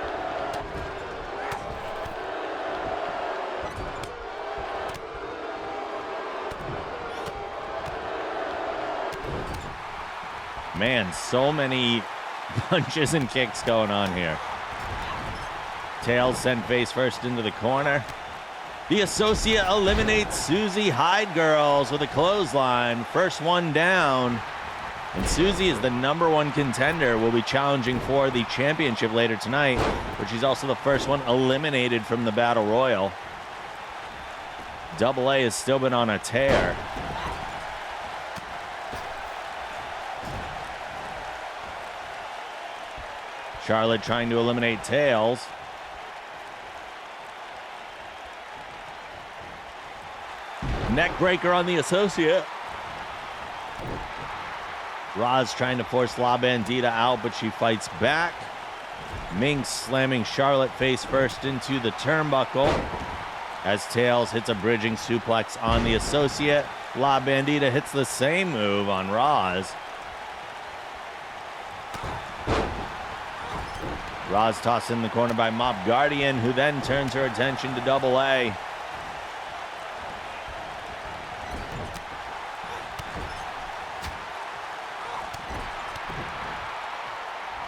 Man, so many punches and kicks going on here. Tails sent face first into the corner. The associate eliminates Susie Hyde Girls with a clothesline. First one down. And Susie is the #1 contender. Will be challenging for the championship later tonight, but she's also the first one eliminated from the Battle Royal. Double A has still been on a tear. Charlotte trying to eliminate Tails. Neck breaker on the associate. Roz trying to force La Bandita out, but she fights back. Minx slamming Charlotte face first into the turnbuckle as Tails hits a bridging suplex on the associate. La Bandita hits the same move on Roz. Roz tossed in the corner by Mop Guardian, who then turns her attention to Double A.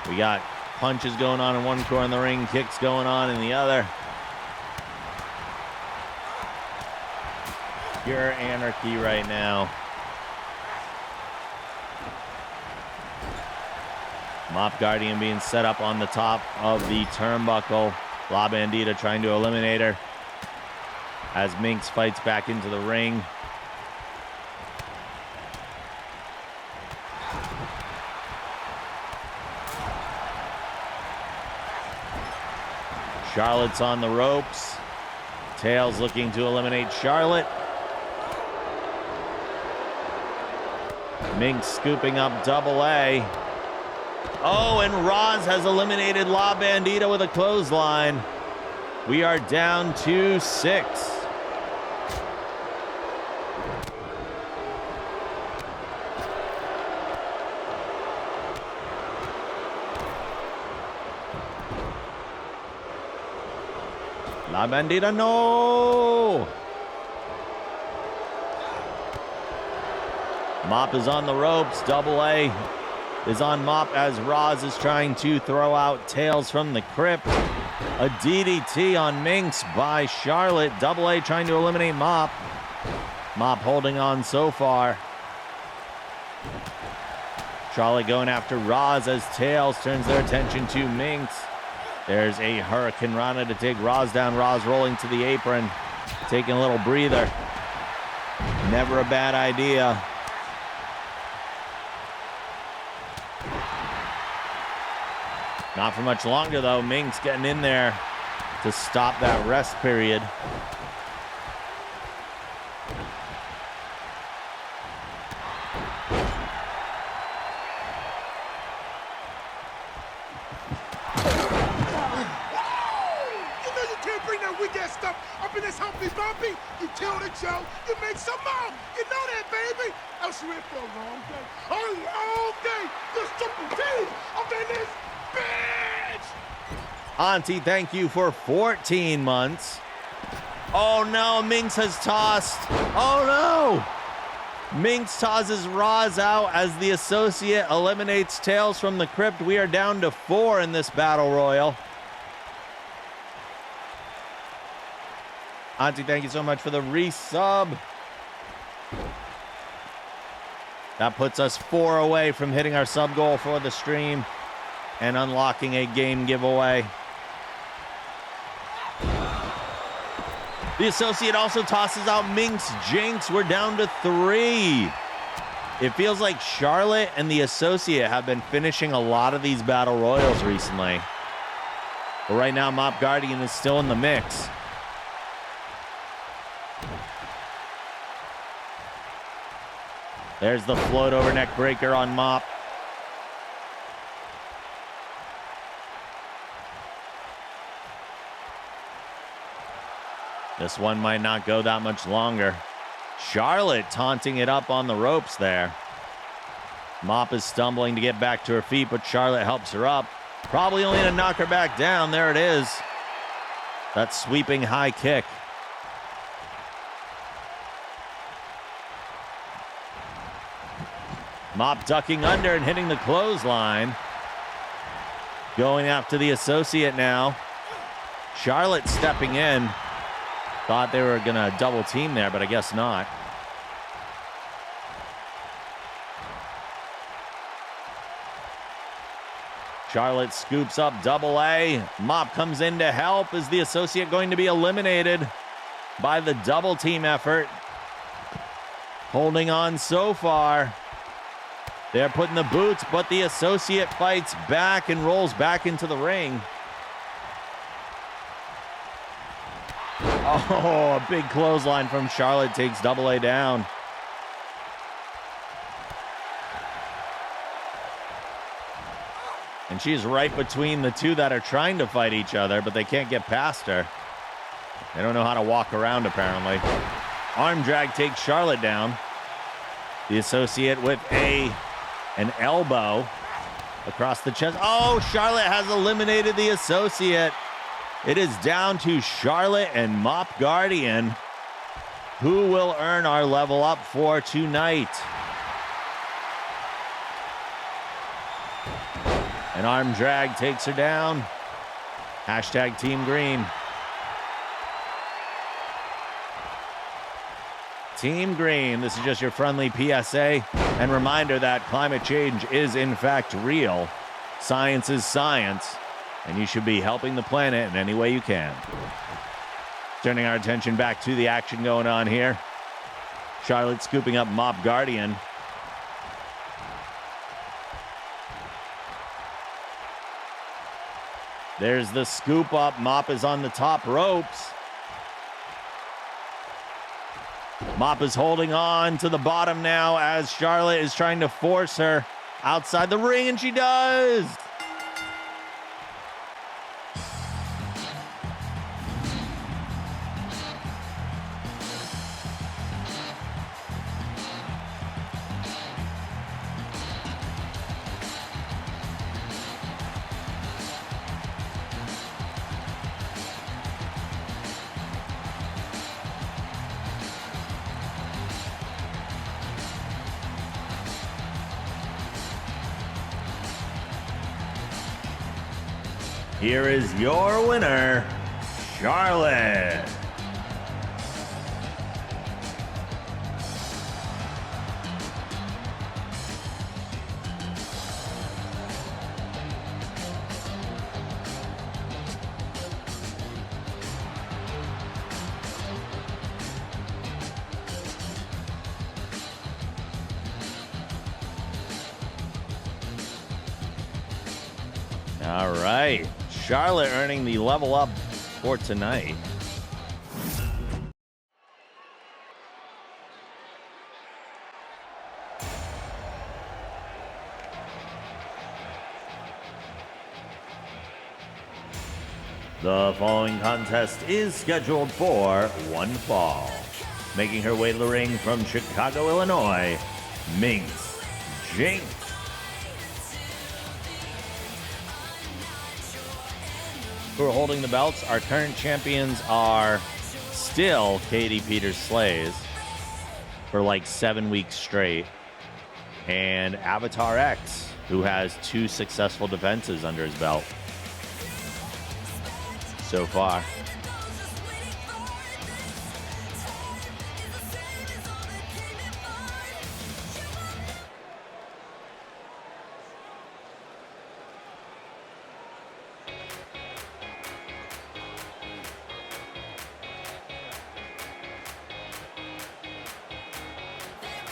We got punches going on in one corner of the ring, kicks going on in the other. Pure anarchy right now. Mop Guardian being set up on the top of the turnbuckle. La Bandita trying to eliminate her as Minx fights back into the ring. Charlotte's on the ropes. Tails looking to eliminate Charlotte. Minx scooping up Double A. Oh, and Roz has eliminated La Bandita with a clothesline. We are down to 6. La Bandita, no! Mop is on the ropes. Double A is on Mop as Roz is trying to throw out Tails from the crypt. A DDT on Minx by Charlotte. Double A trying to eliminate Mop. Mop holding on so far. Charlotte going after Roz as Tails turns their attention to Minx. There's a Hurricane Rana to take Roz down. Roz rolling to the apron, taking a little breather. Never a bad idea. Not for much longer, though. Minx getting in there to stop that rest period. Up in this Humpty Bumpy, you kill the show, you make some more. You know that, baby. Else you in for a long day. A long day. This Triple T up in this bitch. Auntie, thank you for 14 months. Oh no, Minx has tossed. Oh no. Minx tosses Roz out as the associate eliminates Tails from the crypt. We are down to 4 in this battle royal. Auntie, thank you so much for the resub. That puts us 4 away from hitting our sub goal for the stream and unlocking a game giveaway. The associate also tosses out Minx Jinx. We're down to 3. It feels like Charlotte and the associate have been finishing a lot of these battle royals recently. But right now, Mop Guardian is still in the mix. There's the float over neck breaker on Mop. This one might not go that much longer. Charlotte taunting it up on the ropes there. Mop is stumbling to get back to her feet, but Charlotte helps her up. Probably only to knock her back down. There it is. That sweeping high kick. Mop ducking under and hitting the clothesline. Going after the associate now. Charlotte stepping in. Thought they were going to double team there, but I guess not. Charlotte scoops up double A. Mop comes in to help. Is the associate going to be eliminated by the double team effort? Holding on so far. They're putting the boots, but the associate fights back and rolls back into the ring. Oh, a big clothesline from Charlotte takes double A down. And she's right between the two that are trying to fight each other, but they can't get past her. They don't know how to walk around, apparently. Arm drag takes Charlotte down. The associate with an elbow across the chest. Oh, Charlotte has eliminated the associate. It is down to Charlotte and Mop Guardian, who will earn our level up for tonight. An arm drag takes her down. Hashtag Team Green. Team Green, this is just your friendly PSA and reminder that climate change is in fact real. Science is science, and you should be helping the planet in any way you can. Turning our attention back to the action going on here. Charlotte scooping up Mop Guardian. There's the scoop up. Mop is on the top ropes. Mop is holding on to the bottom now as Charlotte is trying to force her outside the ring, and she does. Here is your winner, Charlotte. All right. Charlotte earning the level up for tonight. The following contest is scheduled for one fall. Making her way to the ring from Chicago, Illinois, Minx Jinx. Who are holding the belts. Our current champions are still Katie Peters Slays. for like 7 weeks straight. And Avatar X, who has 2 successful defenses under his belt so far.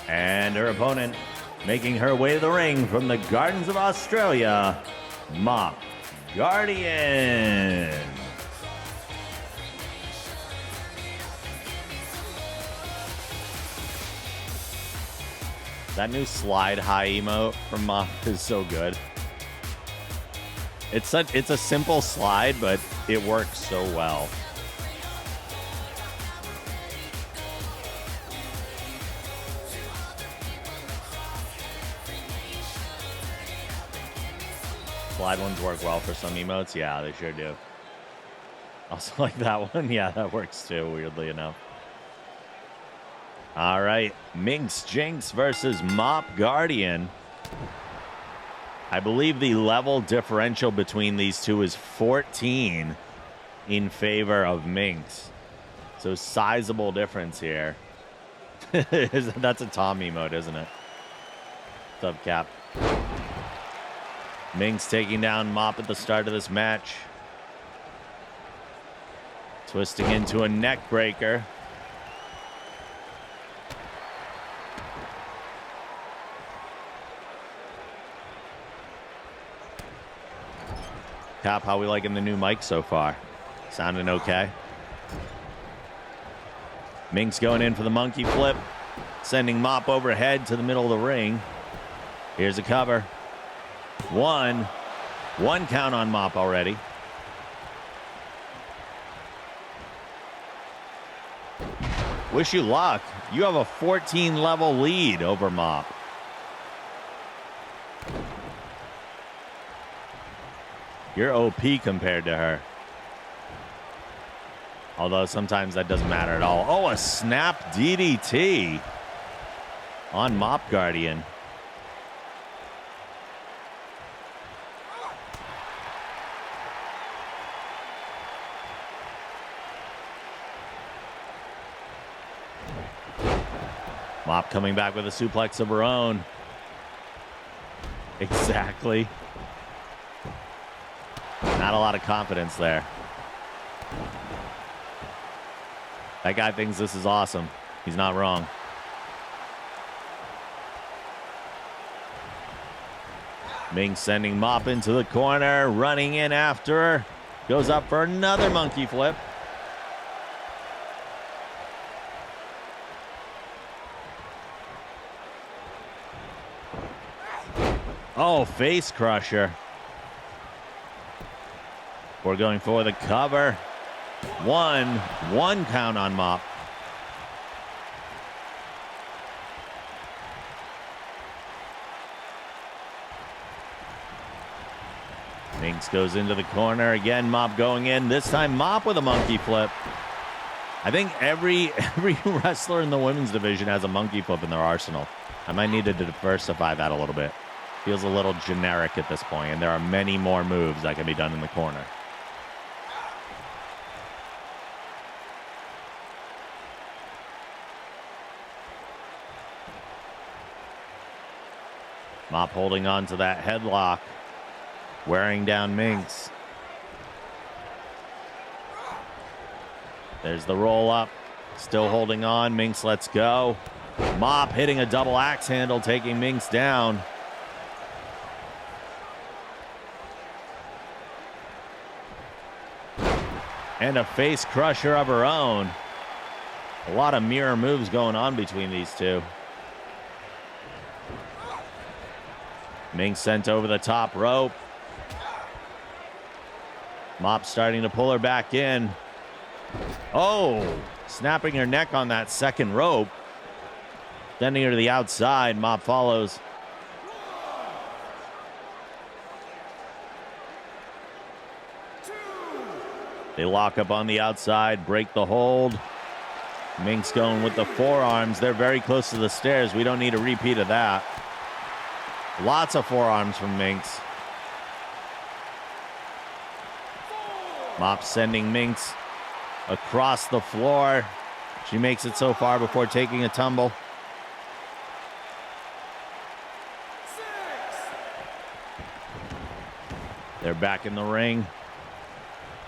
And her opponent making her way to the ring from the Gardens of Australia, Mop Guardian. That new slide high emote from Mop is so good. It's a simple slide, but it works so well. Slide ones work well for some emotes. Yeah, they sure do. Also like that one. Yeah, that works too, weirdly enough. All right. Minx Jinx versus Mop Guardian. I believe the level differential between these two is 14 in favor of Minx. So sizable difference here. That's a Tom emote, isn't it? What's up, Cap? Minx taking down Mop at the start of this match. Twisting into a neck breaker. Cap, how we liking the new mic so far? Sounding okay? Minx going in for the monkey flip. Sending Mop overhead to the middle of the ring. Here's a cover. One count on Mop already. Wish you luck. You have a 14 level lead over Mop. You're OP compared to her. Although sometimes that doesn't matter at all. Oh, a snap DDT on Mop Guardian. Mop coming back with a suplex of her own. Exactly. Not a lot of confidence there. That guy thinks this is awesome. He's not wrong. Ming sending Mop into the corner, running in after her. Goes up for another monkey flip. Oh, face crusher. We're going for the cover. One count on Mop. Minx goes into the corner. Again, Mop going in. This time, Mop with a monkey flip. I think every wrestler in the women's division has a monkey flip in their arsenal. I might need to diversify that a little bit. Feels a little generic at this point, and there are many more moves that can be done in the corner. Mop holding on to that headlock, wearing down Minx. There's the roll up, still holding on. Minx lets go. Mop hitting a double axe handle, taking Minx down. And a face crusher of her own. A lot of mirror moves going on between these two. Minx sent over the top rope. Mop starting to pull her back in. Oh, snapping her neck on that second rope. Sending her to the outside. Mop follows. They lock up on the outside, break the hold. Minx going with the forearms. They're very close to the stairs. We don't need a repeat of that. Lots of forearms from Minx. Mop sending Minx across the floor. She makes it so far before taking a tumble. They're back in the ring.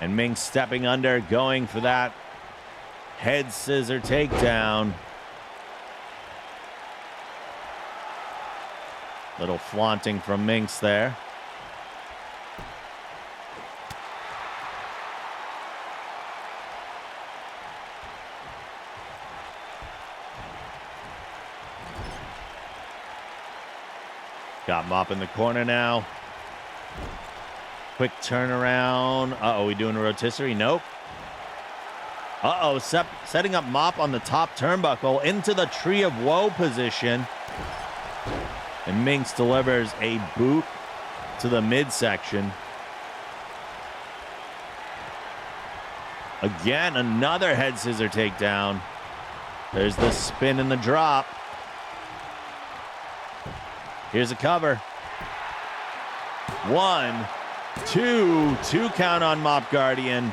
And Minx stepping under, going for that head scissor takedown. Little flaunting from Minx there. Got Mop in the corner now. Quick turnaround. Uh-oh, we doing a rotisserie? Nope. Uh-oh, setting up Mop on the top turnbuckle into the Tree of Woe position. And Minx delivers a boot to the midsection. Again, another head scissor takedown. There's the spin and the drop. Here's a cover. 1, 2, 2 count on Mop Guardian.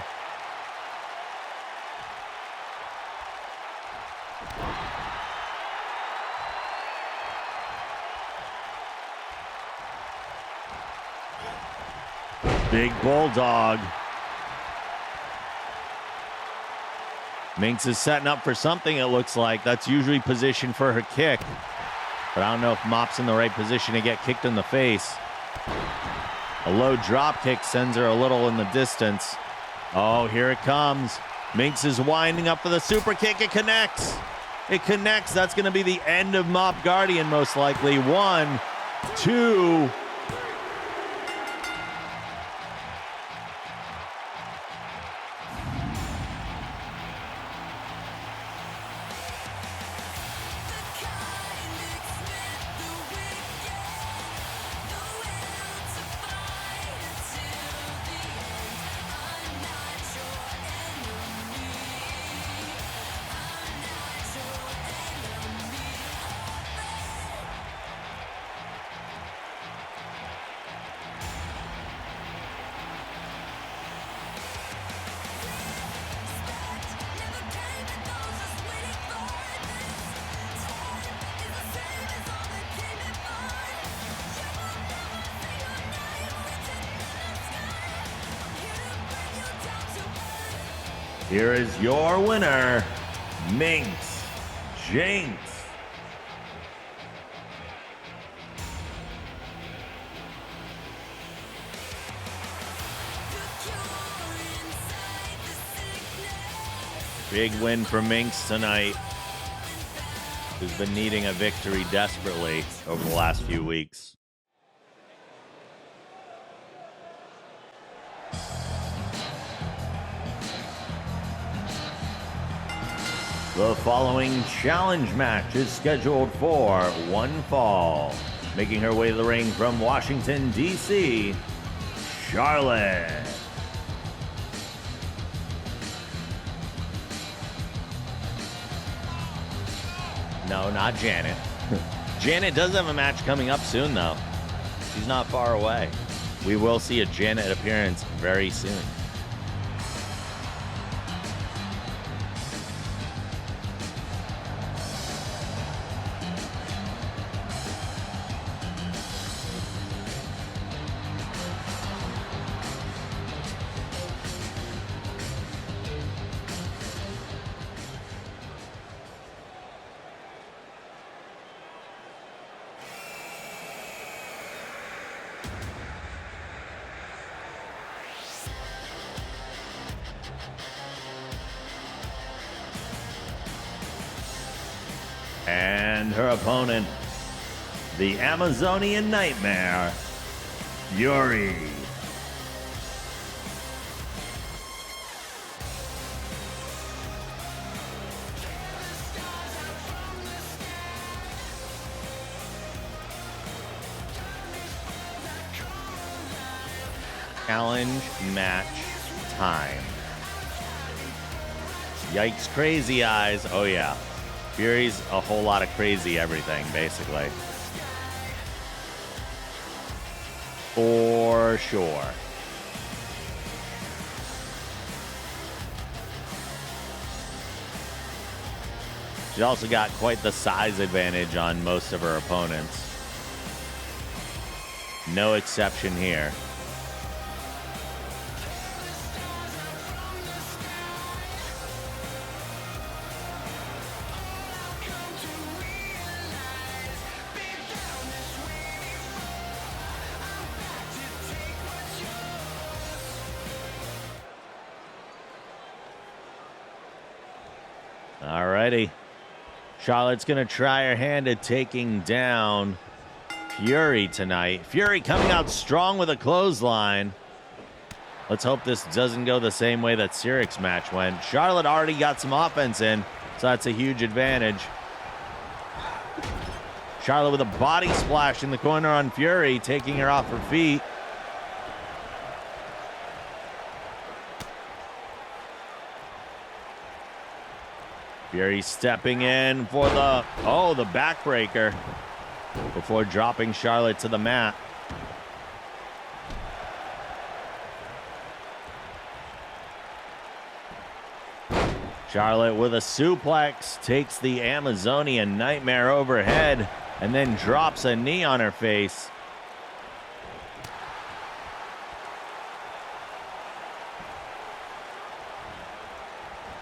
Big Bulldog. Minx is setting up for something, it looks like. That's usually positioned for her kick. But I don't know if Mop's in the right position to get kicked in the face. A low drop kick sends her a little in the distance. Oh, here it comes. Minx is winding up for the super kick. It connects. It connects. That's going to be the end of Mop Guardian, most likely. 1, 2. Here is your winner, Minx Jinx. Big win for Minx tonight, who's been needing a victory desperately over the last few weeks. The following challenge match is scheduled for one fall. Making her way to the ring from Washington, D.C., Charlotte. No, not Janet. Janet does have a match coming up soon, though. She's not far away. We will see a Janet appearance very soon. And her opponent, the Amazonian Nightmare, Yuri. Challenge match time. Yikes, crazy eyes. Oh, yeah. Fury's a whole lot of crazy everything, basically. For sure. She's also got quite the size advantage on most of her opponents. No exception here. Alrighty. Charlotte's going to try her hand at taking down Fury tonight. Fury coming out strong with a clothesline. Let's hope this doesn't go the same way that Cyric's match went. Charlotte already got some offense in, so that's a huge advantage. Charlotte with a body splash in the corner on Fury, taking her off her feet. Fury stepping in for the backbreaker before dropping Charlotte to the mat. Charlotte with a suplex takes the Amazonian Nightmare overhead and then drops a knee on her face.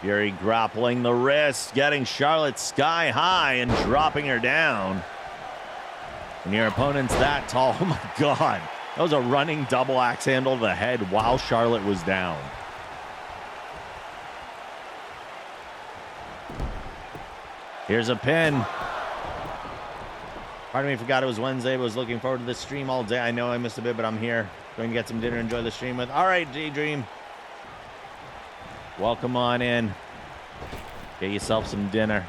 Fury grappling the wrist, getting Charlotte sky high and dropping her down. When your opponent's that tall, oh my God. That was a running double axe handle to the head while Charlotte was down. Here's a pin. Pardon me, forgot it was Wednesday. Was looking forward to this stream all day. I know I missed a bit, but I'm here. Going to get some dinner, enjoy the stream with. All right, Daydream. Welcome on in. Get yourself some dinner.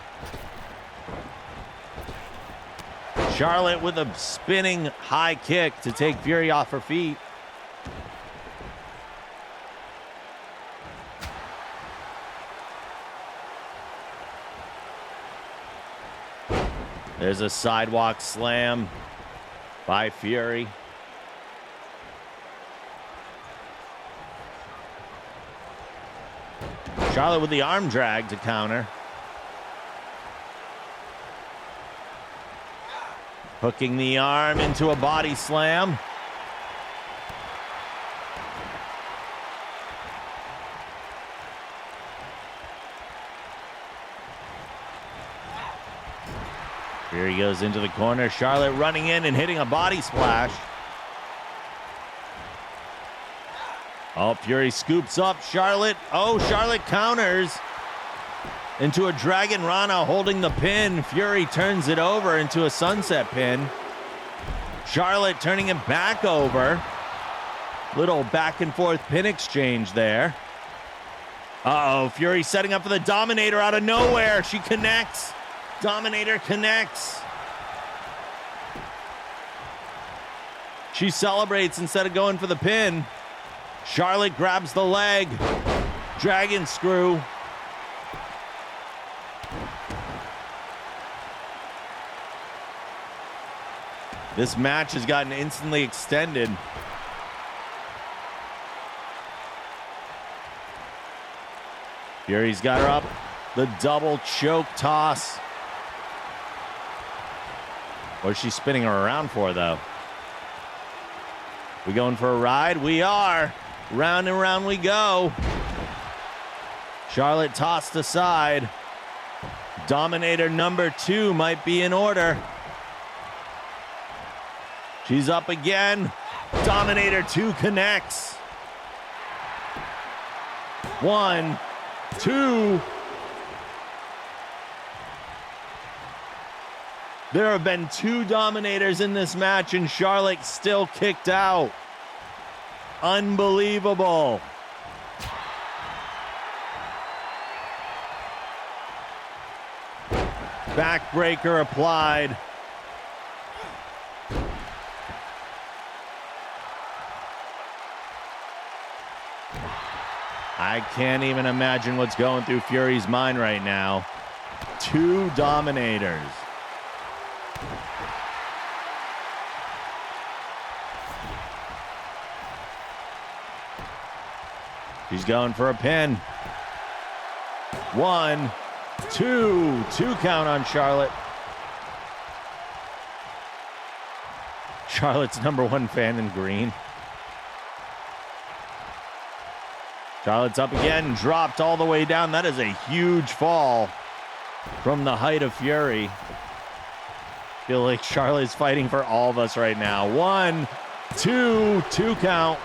Charlotte with a spinning high kick to take Fury off her feet. There's a sidewalk slam by Fury. Charlotte with the arm drag to counter. Hooking the arm into a body slam. Here he goes into the corner. Charlotte running in and hitting a body splash. Oh, Fury scoops up Charlotte. Oh, Charlotte counters into a Dragon Rana holding the pin. Fury turns it over into a sunset pin. Charlotte turning it back over. Little back and forth pin exchange there. Uh-oh, Fury setting up for the Dominator out of nowhere. She connects. Dominator connects. She celebrates instead of going for the pin. Charlotte grabs the leg. Dragon screw. This match has gotten instantly extended. Fury's got her up. The double choke toss. What is she spinning her around for, though? We going for a ride? We are. Round and round we go. Charlotte tossed aside. Dominator number 2 might be in order. She's up again. Dominator 2 connects. 1, 2. There have been 2 Dominators in this match, and Charlotte still kicked out. Unbelievable. Backbreaker applied. I can't even imagine what's going through Fury's mind right now. Two dominators. She's going for a pin. 1, 2. 2 count on Charlotte. Charlotte's #1 fan in green. Charlotte's up again, dropped all the way down. That is a huge fall from the height of Fury. Feel like Charlotte's fighting for all of us right now. 1, 2, 2 count.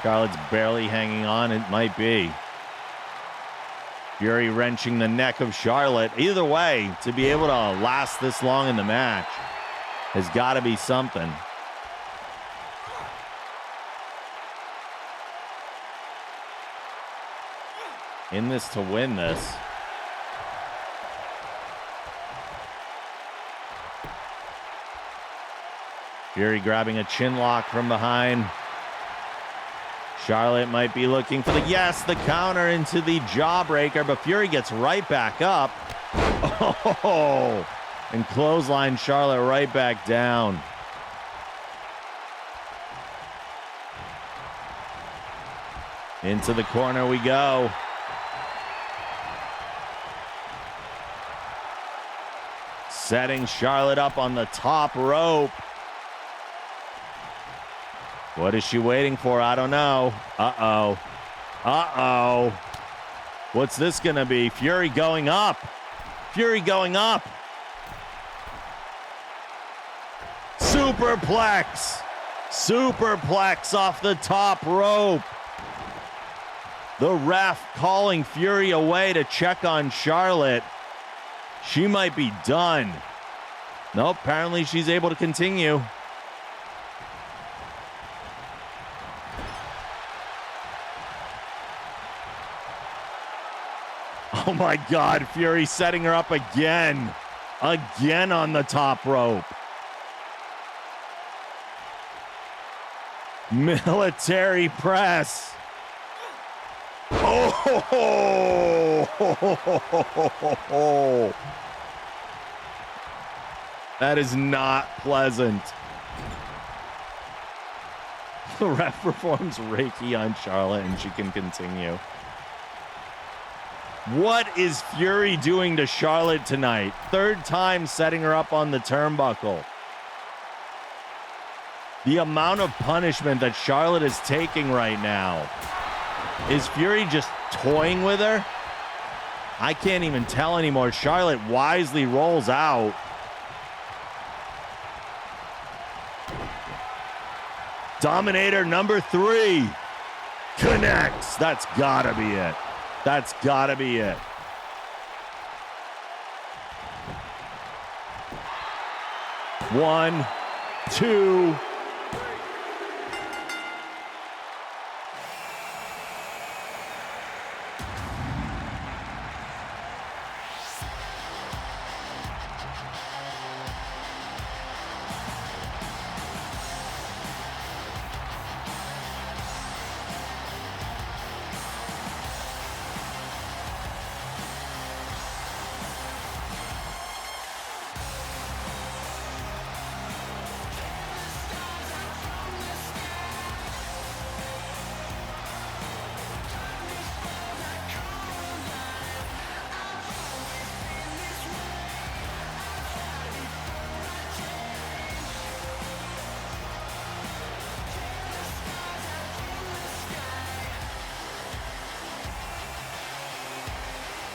Charlotte's barely hanging on. It might be. Fury wrenching the neck of Charlotte. Either way, to be able to last this long in the match has got to be something. In this to win this. Fury grabbing a chin lock from behind. Charlotte might be looking for the counter into the jawbreaker, but Fury gets right back up. Oh, and clothesline Charlotte right back down. Into the corner we go. Setting Charlotte up on the top rope. What is she waiting for? I don't know. Uh-oh. Uh-oh. What's this going to be? Fury going up. Fury going up. Superplex. Superplex off the top rope. The ref calling Fury away to check on Charlotte. She might be done. Nope, apparently she's able to continue. Oh my God, Fury setting her up again. Again on the top rope. Military press. Oh! That is not pleasant. The ref performs Reiki on Charlotte and she can continue. What is Fury doing to Charlotte tonight? Third time setting her up on the turnbuckle. The amount of punishment that Charlotte is taking right now. Is Fury just toying with her? I can't even tell anymore. Charlotte wisely rolls out. Dominator #3 connects. That's gotta be it. That's gotta be it. One, two.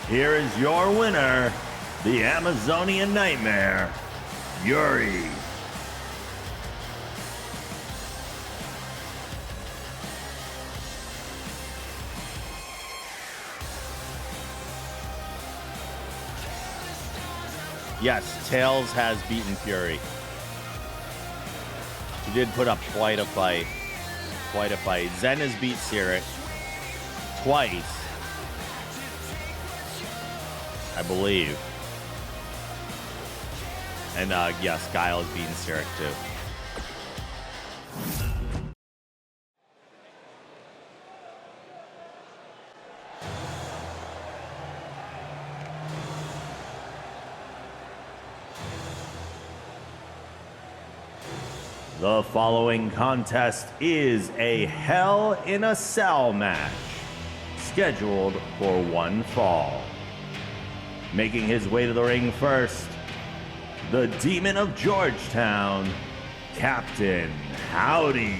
Here is your winner, the Amazonian Nightmare, Yuri. Yes, Tails has beaten Fury. She did put up quite a fight. Quite a fight. Zen has beat Cyric twice, I believe. And yes, Guile is being Sirik too. The following contest is a Hell in a Cell match, scheduled for one fall. Making his way to the ring first, the Demon of Georgetown, Captain Howdy.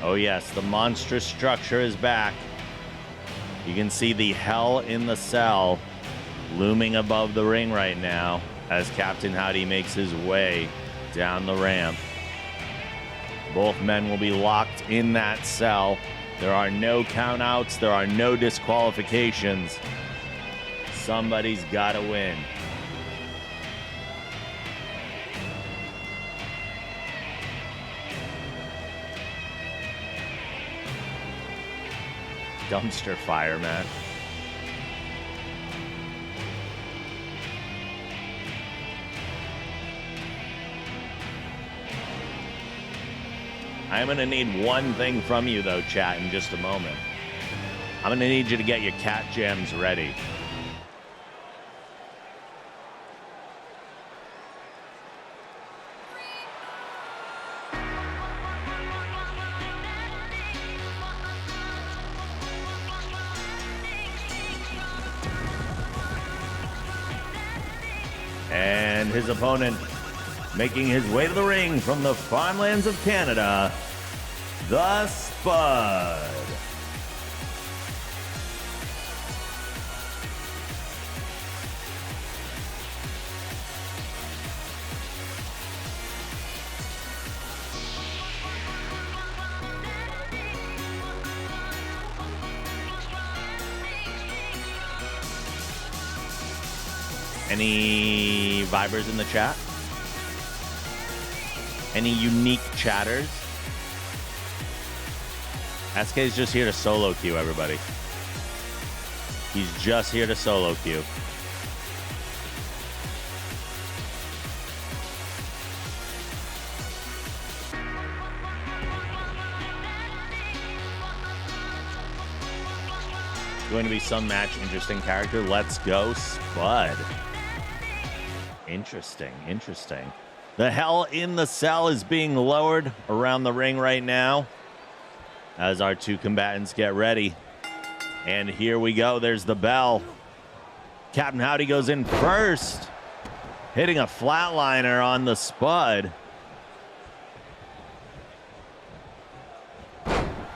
Oh yes, the monstrous structure is back. You can see the Hell in the Cell looming above the ring right now as Captain Howdy makes his way down the ramp. Both men will be locked in that cell. There are no countouts. There are no disqualifications. Somebody's got to win. Dumpster fire match. I'm going to need one thing from you, though, chat, in just a moment. I'm going to need you to get your cat jams ready. And his opponent, making his way to the ring from the farmlands of Canada, the Spud. Any vibers in the chat? Any unique chatters? SK is just here to solo queue, everybody. He's just here to solo queue. Going to be some match, interesting character. Let's go, Spud. Interesting, interesting. The Hell in the Cell is being lowered around the ring right now as our two combatants get ready. And here we go. There's the bell. Captain Howdy goes in first, hitting a flatliner on the Spud.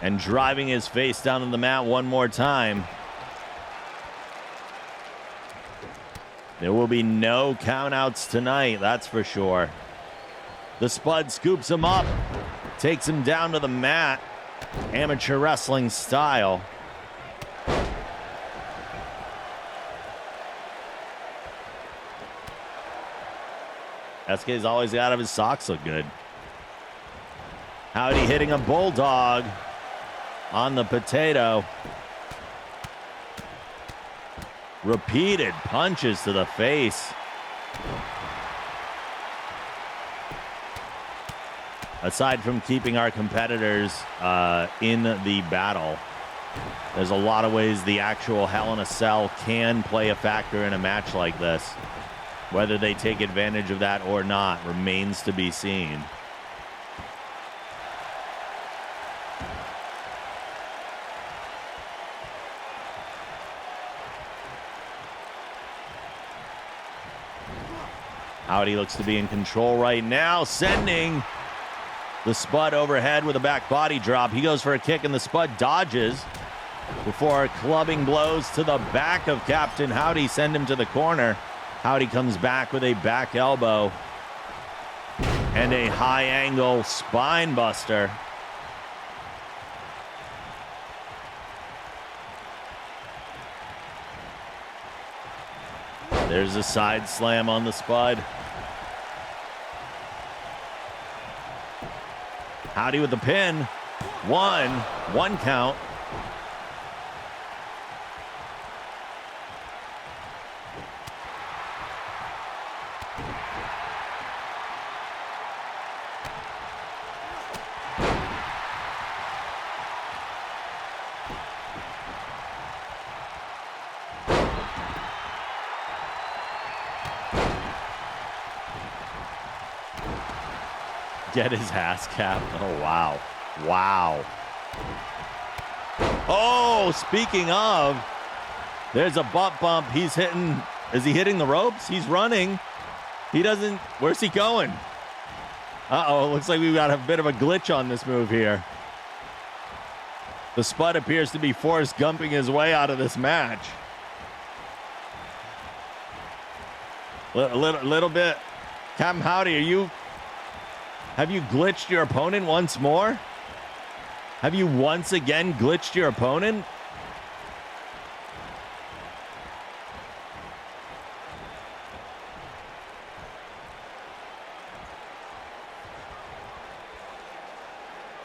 And driving his face down to the mat one more time. There will be no countouts tonight, that's for sure. The Spud scoops him up, takes him down to the mat, amateur wrestling style. SK's always out of his socks look good. Howdy hitting a bulldog on the potato. Repeated punches to the face. Aside from keeping our competitors in the battle, there's a lot of ways the actual Hell in a Cell can play a factor in a match like this. Whether they take advantage of that or not remains to be seen. Howdy looks to be in control right now, sending the Spud overhead with a back body drop. He goes for a kick and the Spud dodges before clubbing blows to the back of Captain Howdy send him to the corner. Howdy comes back with a back elbow and a high angle spine buster. There's a side slam on the Spud. Howdy with the pin. One count. Get his ass capped. Oh, wow. Wow. Oh, speaking of, there's a butt bump. He's hitting. Is he hitting the ropes? He's running. He doesn't. Where's he going? Uh-oh. Looks like we've got a bit of a glitch on this move here. The Spud appears to be Forrest Gumping his way out of this match. Little bit. Captain Howdy, have you glitched your opponent once more? Have you once again glitched your opponent?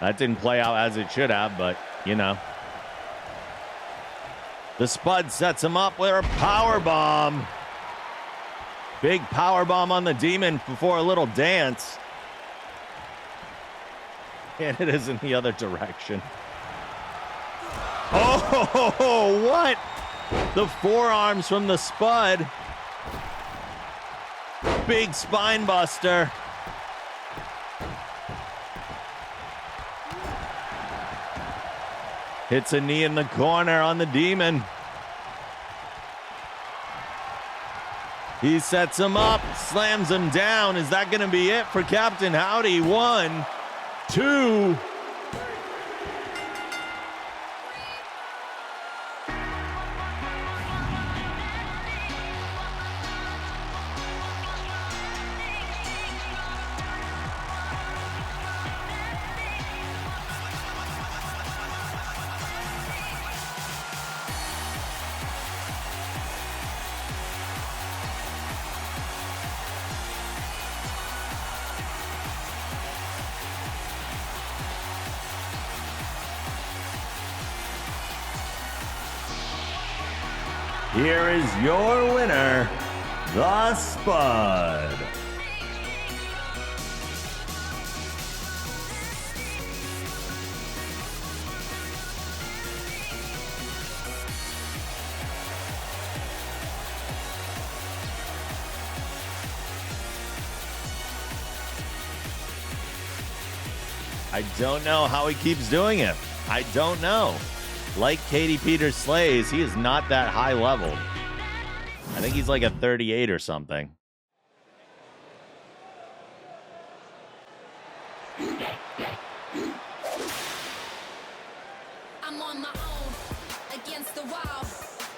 That didn't play out as it should have, but, you know. The Spud sets him up with a power bomb. Big power bomb on the Demon before a little dance. And it is in the other direction. Oh, what? The forearms from the Spud. Big spine buster. Hits a knee in the corner on the Demon. He sets him up, slams him down. Is that going to be it for Captain Howdy? 1, 2. Here is your winner, the Spud. I don't know how he keeps doing it. I don't know. Like Katie Peters Slays, he is not that high level. I think he's like a 38 or something. I'm on my own against the wall.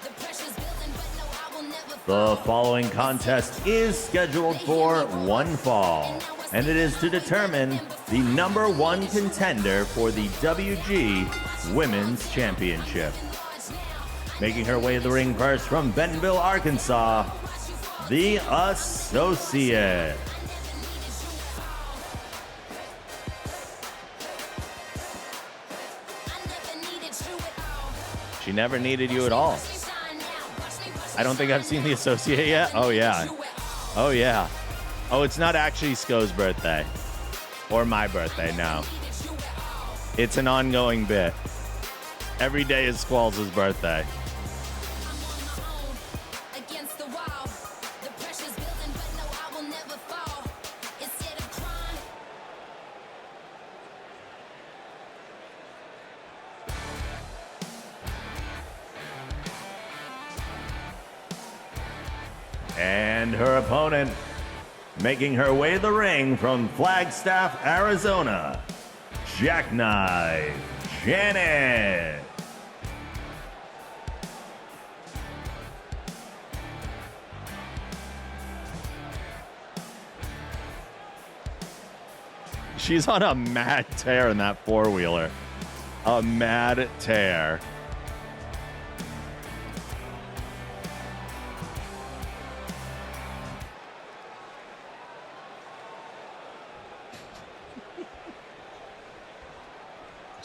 The pressure's building, but no, I will never The following contest is scheduled for one fall, and it is to determine the #1 contender for the WG Women's Championship. Making her way to the ring first from Bentonville, Arkansas, the Associate. She never needed you at all. I don't think I've seen the Associate yet. Oh, yeah. Oh, yeah. Oh, it's not actually Sko's birthday. Or my birthday, no. It's an ongoing bit. Every day is Squall's birthday. And her opponent, making her way to the ring from Flagstaff, Arizona, Jackknife Janet. She's on a mad tear in that four-wheeler. A mad tear.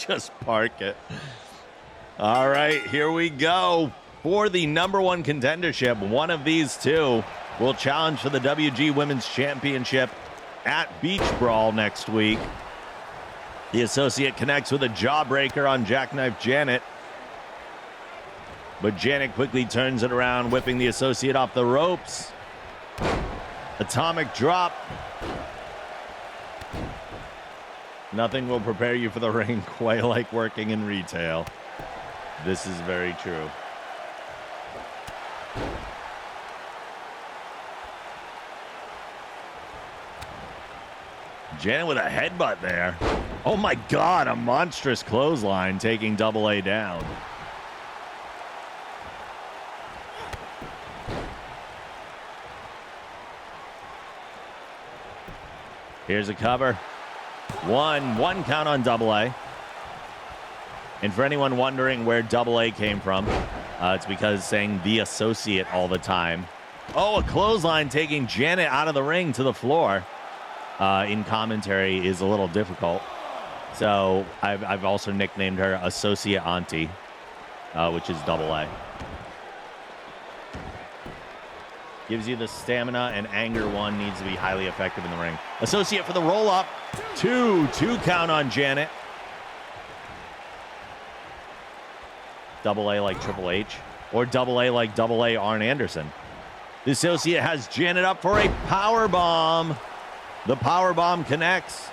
Just park it. All right, here we go. For the #1 contendership, one of these two will challenge for the WG Women's Championship at Beach Brawl next week. The Associate connects with a jawbreaker on Jackknife Janet. But Janet quickly turns it around, whipping the Associate off the ropes. Atomic drop. Nothing will prepare you for the ring quite like working in retail. This is very true. Janet with a headbutt there. Oh my God, a monstrous clothesline taking Double A down. Here's a cover. One count on Double A. And for anyone wondering where Double A came from, it's because saying the Associate all the time. Oh, a clothesline taking Janet out of the ring to the floor in commentary is a little difficult. So I've also nicknamed her Associate Auntie, which is Double A. Gives you the stamina, and anger one needs to be highly effective in the ring. Associate for the roll-up. Two count on Janet. Double A like Triple H, or Double A like Double A Arn Anderson. The Associate has Janet up for a power bomb. The power bomb connects.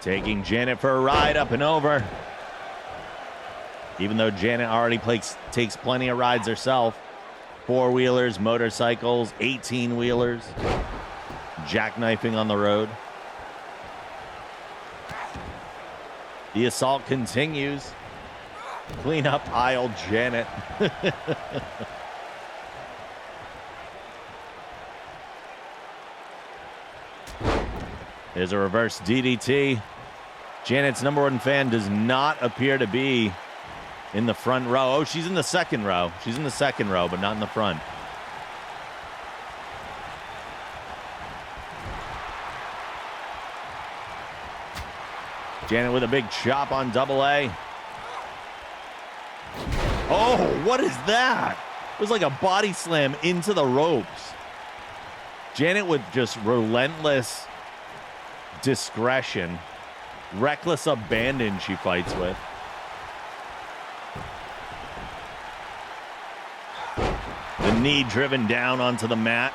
Taking Janet for a ride up and over. Even though Janet already takes plenty of rides herself. 4-wheelers, motorcycles, 18-wheelers. Jackknifing on the road. The assault continues. Clean up aisle Janet. There's a reverse DDT. Janet's #1 fan does not appear to be in the front row. Oh, she's in the second row. She's in the second row, but not in the front. Janet with a big chop on Double A. Oh, what is that? It was like a body slam into the ropes. Janet with just relentless discretion, reckless abandon she fights with. The knee driven down onto the mat.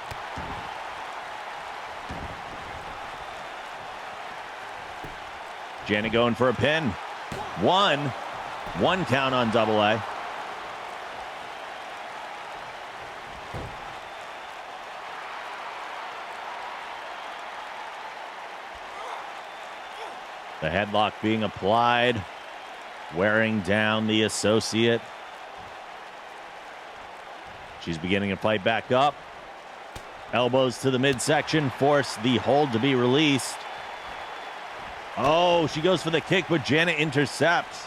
Janet going for a pin. One count on Double A. The headlock being applied, wearing down the Associate. She's beginning to fight back up. Elbows to the midsection, force the hold to be released. Oh, she goes for the kick, but Janet intercepts.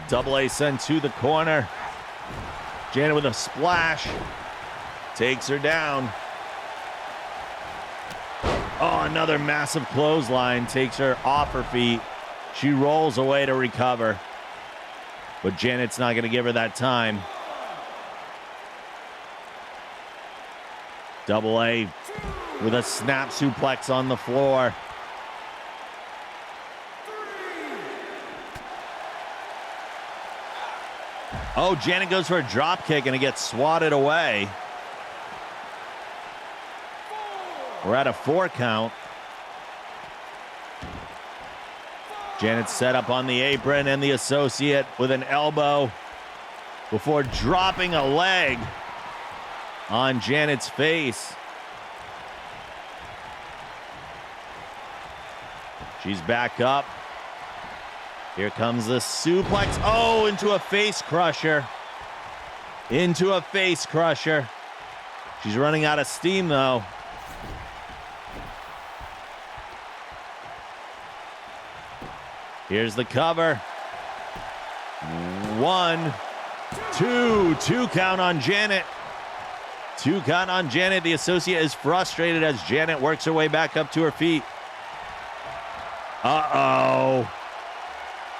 Double A sent to the corner. Janet with a splash. Takes her down. Oh, another massive clothesline takes her off her feet. She rolls away to recover. But Janet's not going to give her that time. Double A with a snap suplex on the floor. Oh, Janet goes for a drop kick and it gets swatted away. We're at a 4 count. Janet set up on the apron, and the Associate with an elbow before dropping a leg on Janet's face. She's back up. Here comes the suplex. Oh, into a face crusher. Into a face crusher. She's running out of steam, though. Here's the cover. 1, Two count on Janet. 2 count on Janet. The associate is frustrated as Janet works her way back up to her feet. Uh-oh.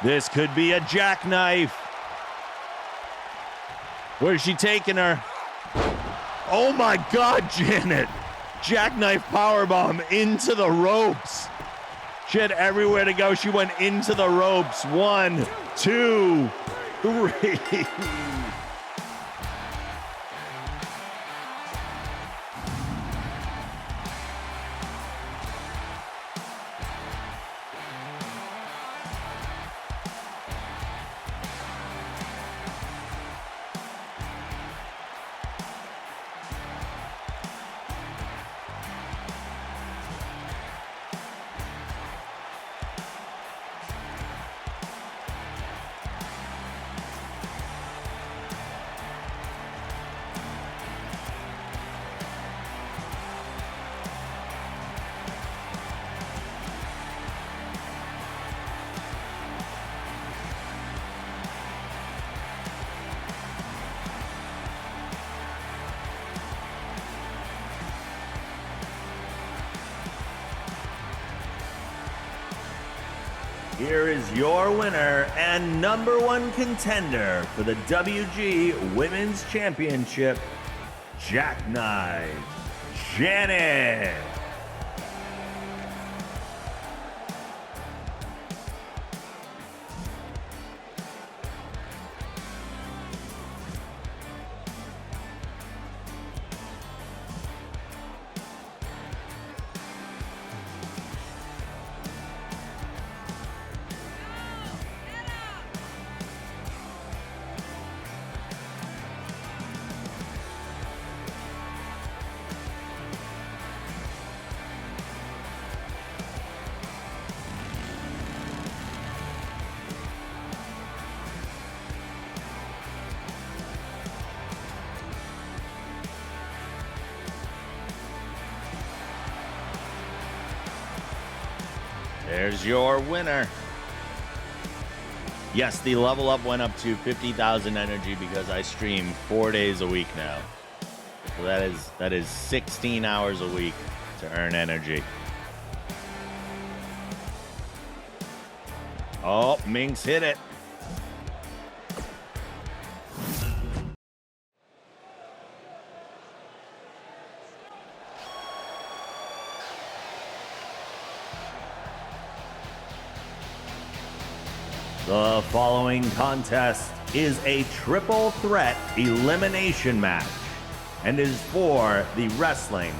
This could be a jackknife. Where's she taking her? Oh my God, Janet. Jackknife powerbomb into the ropes. She had everywhere to go. She went into the ropes. 1, 2, 3. Here is your winner and #1 contender for the WG Women's Championship, Jackknife Janet. There's your winner. Yes, the level up went up to 50,000 energy because I stream 4 days a week now. So that is 16 hours a week to earn energy. Oh, Minx hit it. The following contest is a triple threat elimination match and is for the Wrestling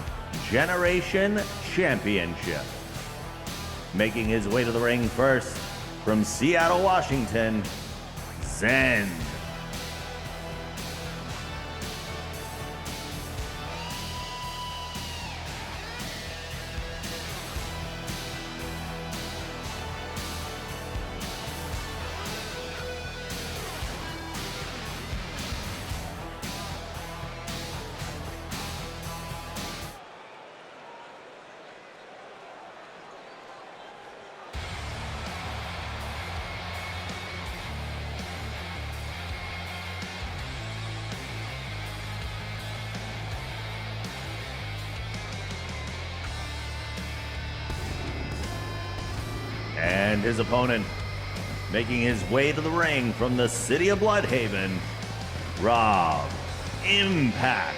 Generation Championship. Making his way to the ring first from Seattle, Washington, Zen. And his opponent, making his way to the ring from the city of Bloodhaven, Rob Impact.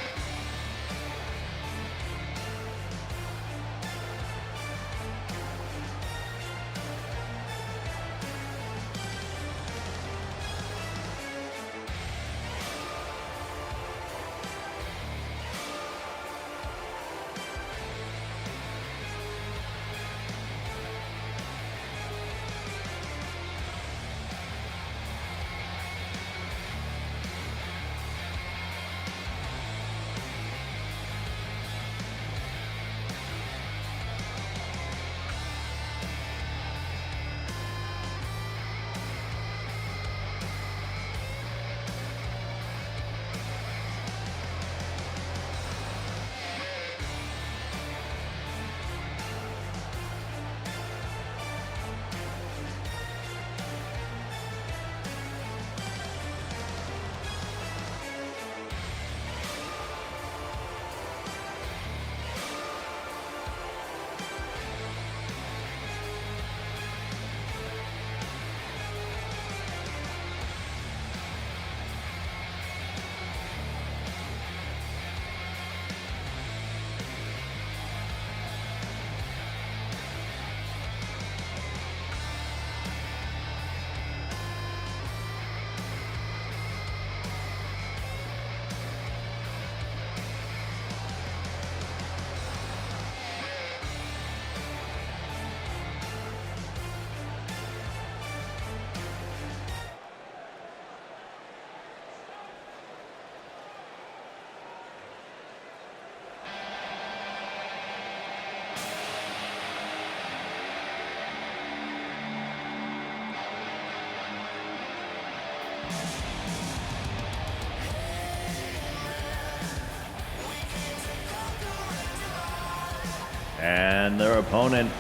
And their opponent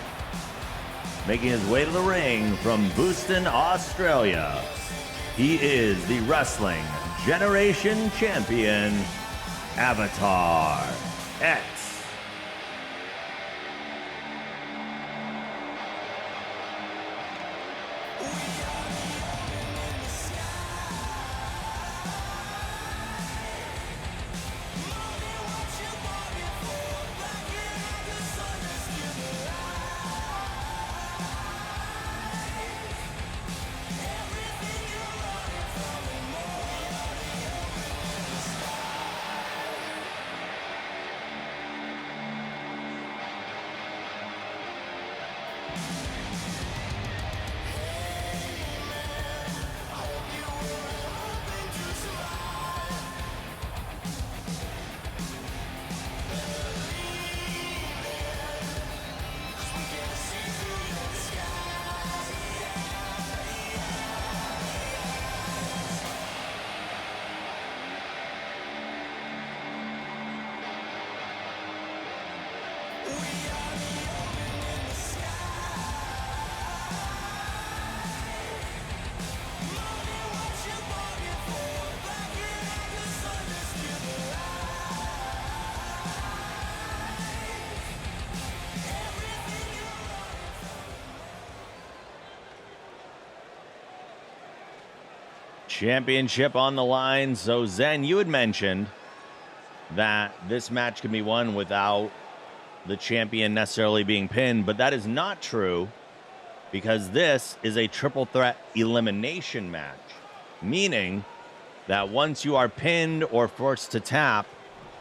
making his way to the ring from Boston, Australia. He is the Wrestling Generation Champion, Avatar X. Championship on the line. So, Zen, you had mentioned that this match can be won without the champion necessarily being pinned, but that is not true because this is a triple threat elimination match, meaning that once you are pinned or forced to tap,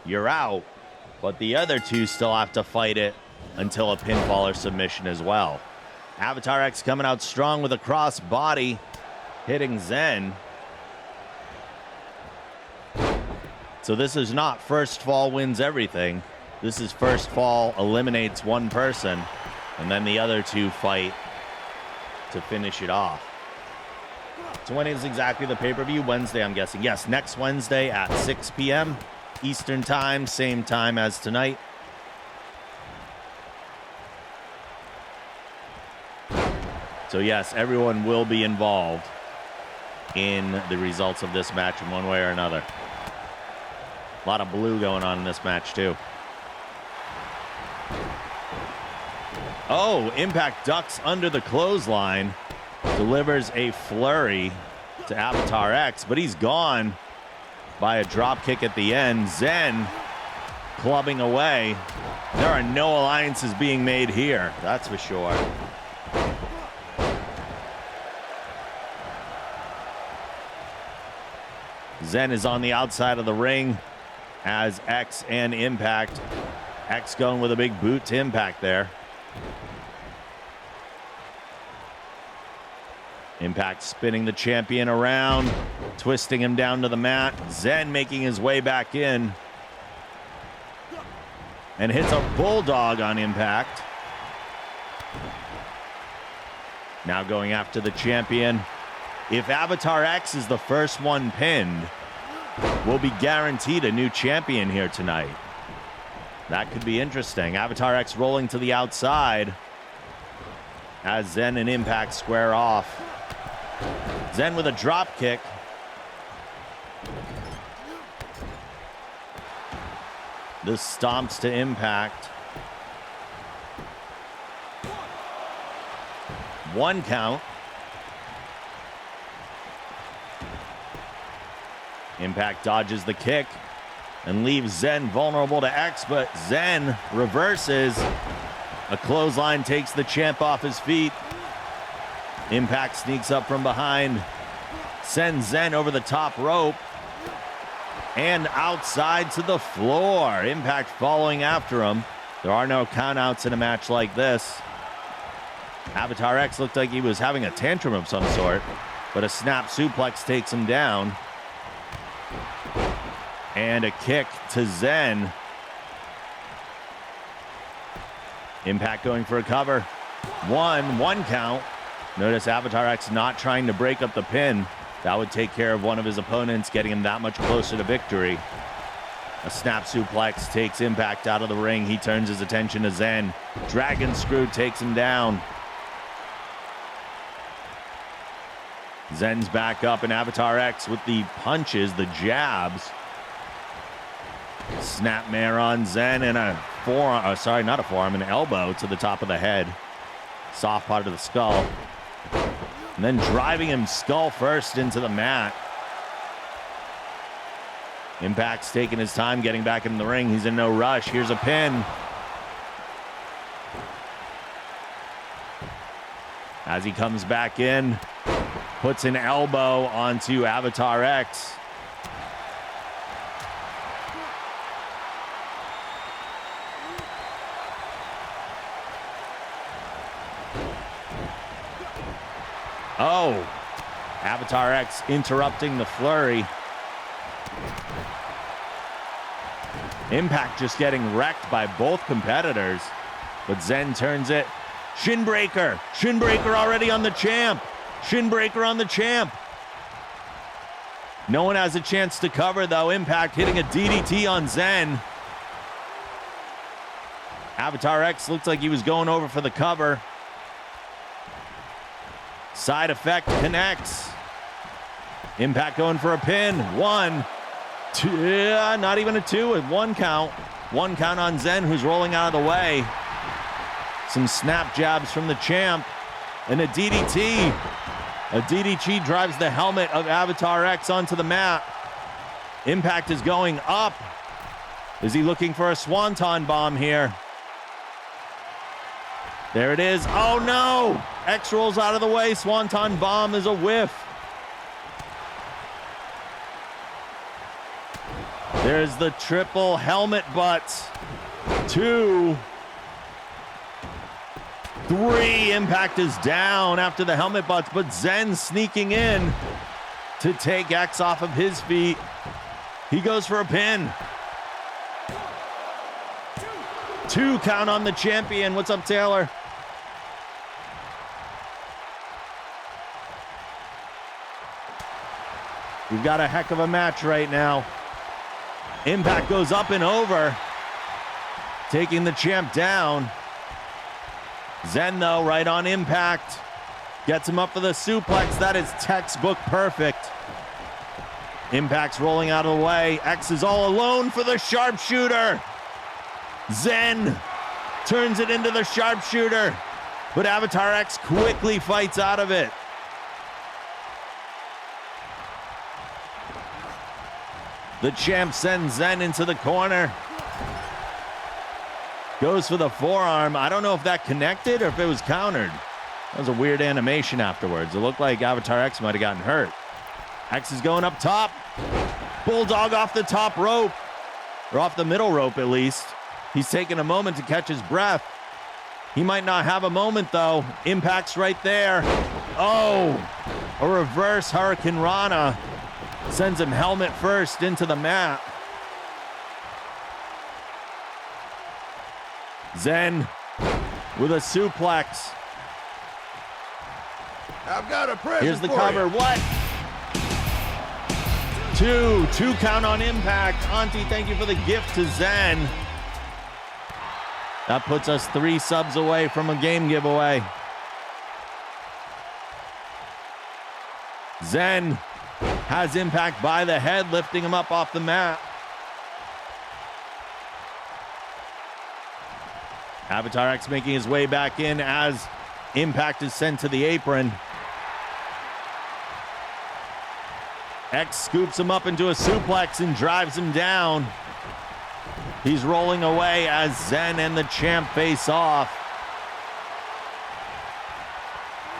you're out, but the other two still have to fight it until a pinfall or submission as well. Avatar X coming out strong with a cross body, hitting Zen. So this is not first fall wins everything. This is first fall eliminates one person, and then the other two fight to finish it off. So when is exactly the pay-per-view? Wednesday, I'm guessing. Yes, next Wednesday at 6 p.m. Eastern Time, same time as tonight. So yes, everyone will be involved in the results of this match in one way or another. A lot of blue going on in this match, too. Oh, Impact ducks under the clothesline. Delivers a flurry to Avatar X, but he's gone by a drop kick at the end. Zen clubbing away. There are no alliances being made here, that's for sure. Zen is on the outside of the ring as X and Impact. X going with a big boot to Impact there. Impact spinning the champion around, twisting him down to the mat. Zen making his way back in and hits a bulldog on Impact. Now going after the champion. If Avatar X is the first one pinned, we'll be guaranteed a new champion here tonight. That could be interesting. Avatar X rolling to the outside as Zen and Impact square off. Zen with a drop kick. This stomps to Impact. One count. Impact dodges the kick and leaves Zen vulnerable to X, but Zen reverses. A clothesline takes the champ off his feet. Impact sneaks up from behind, sends Zen over the top rope and outside to the floor. Impact following after him. There are no countouts in a match like this. Avatar X looked like he was having a tantrum of some sort, but a snap suplex takes him down. And a kick to Zen. Impact going for a cover. One count. Notice Avatar X not trying to break up the pin. That would take care of one of his opponents, getting him that much closer to victory. A snap suplex takes Impact out of the ring. He turns his attention to Zen. Dragon Screw takes him down. Zen's back up, and Avatar X with the punches, the jabs. Snapmare on Zen, and a forearm, sorry, not a forearm, an elbow to the top of the head. Soft part of the skull. And then driving him skull first into the mat. Impact's taking his time getting back in the ring. He's in no rush. Here's a pin. As he comes back in, puts an elbow onto Avatar X. Oh, Avatar X interrupting the flurry. Impact just getting wrecked by both competitors, but Zen turns it. Shinbreaker. Shinbreaker already on the champ. Shinbreaker on the champ. No one has a chance to cover, though. Impact hitting a DDT on Zen. Avatar X looked like he was going over for the cover. Side effect connects. Impact going for a pin. 1, 2, not even a 2, a 1 count. 1 count on Zen, who's rolling out of the way. Some snap jabs from the champ. And a DDT. A DDT drives the helmet of Avatar X onto the mat. Impact is going up. Is he looking for a swanton bomb here? There it is. Oh no! X rolls out of the way. Swanton bomb is a whiff. There's the triple helmet butt. 2, 3. Impact is down after the helmet butts, but Zen sneaking in to take X off of his feet. He goes for a pin. 2 count on the champion. What's up, Taylor? We've got a heck of a match right now. Impact goes up and over, taking the champ down. Zen, though, right on Impact. Gets him up for the suplex. That is textbook perfect. Impact's rolling out of the way. X is all alone for the sharpshooter. Zen turns it into the sharpshooter, but Avatar X quickly fights out of it. The champ sends Zen into the corner. Goes for the forearm. I don't know if that connected or if it was countered. That was a weird animation afterwards. It looked like Avatar X might have gotten hurt. X is going up top. Bulldog off the top rope. Or off the middle rope, at least. He's taking a moment to catch his breath. He might not have a moment, though. Impact's right there. Oh, a reverse Hurricane Rana. Sends him helmet first into the mat. Zen with a suplex. I've got a present. Here's the for cover. you. What? 2 count on Impact. Auntie, thank you for the gift to Zen. That puts us 3 subs away from a game giveaway. Zen has Impact by the head, lifting him up off the mat. Avatar X making his way back in as Impact is sent to the apron. X scoops him up into a suplex and drives him down. He's rolling away as Zen and the champ face off.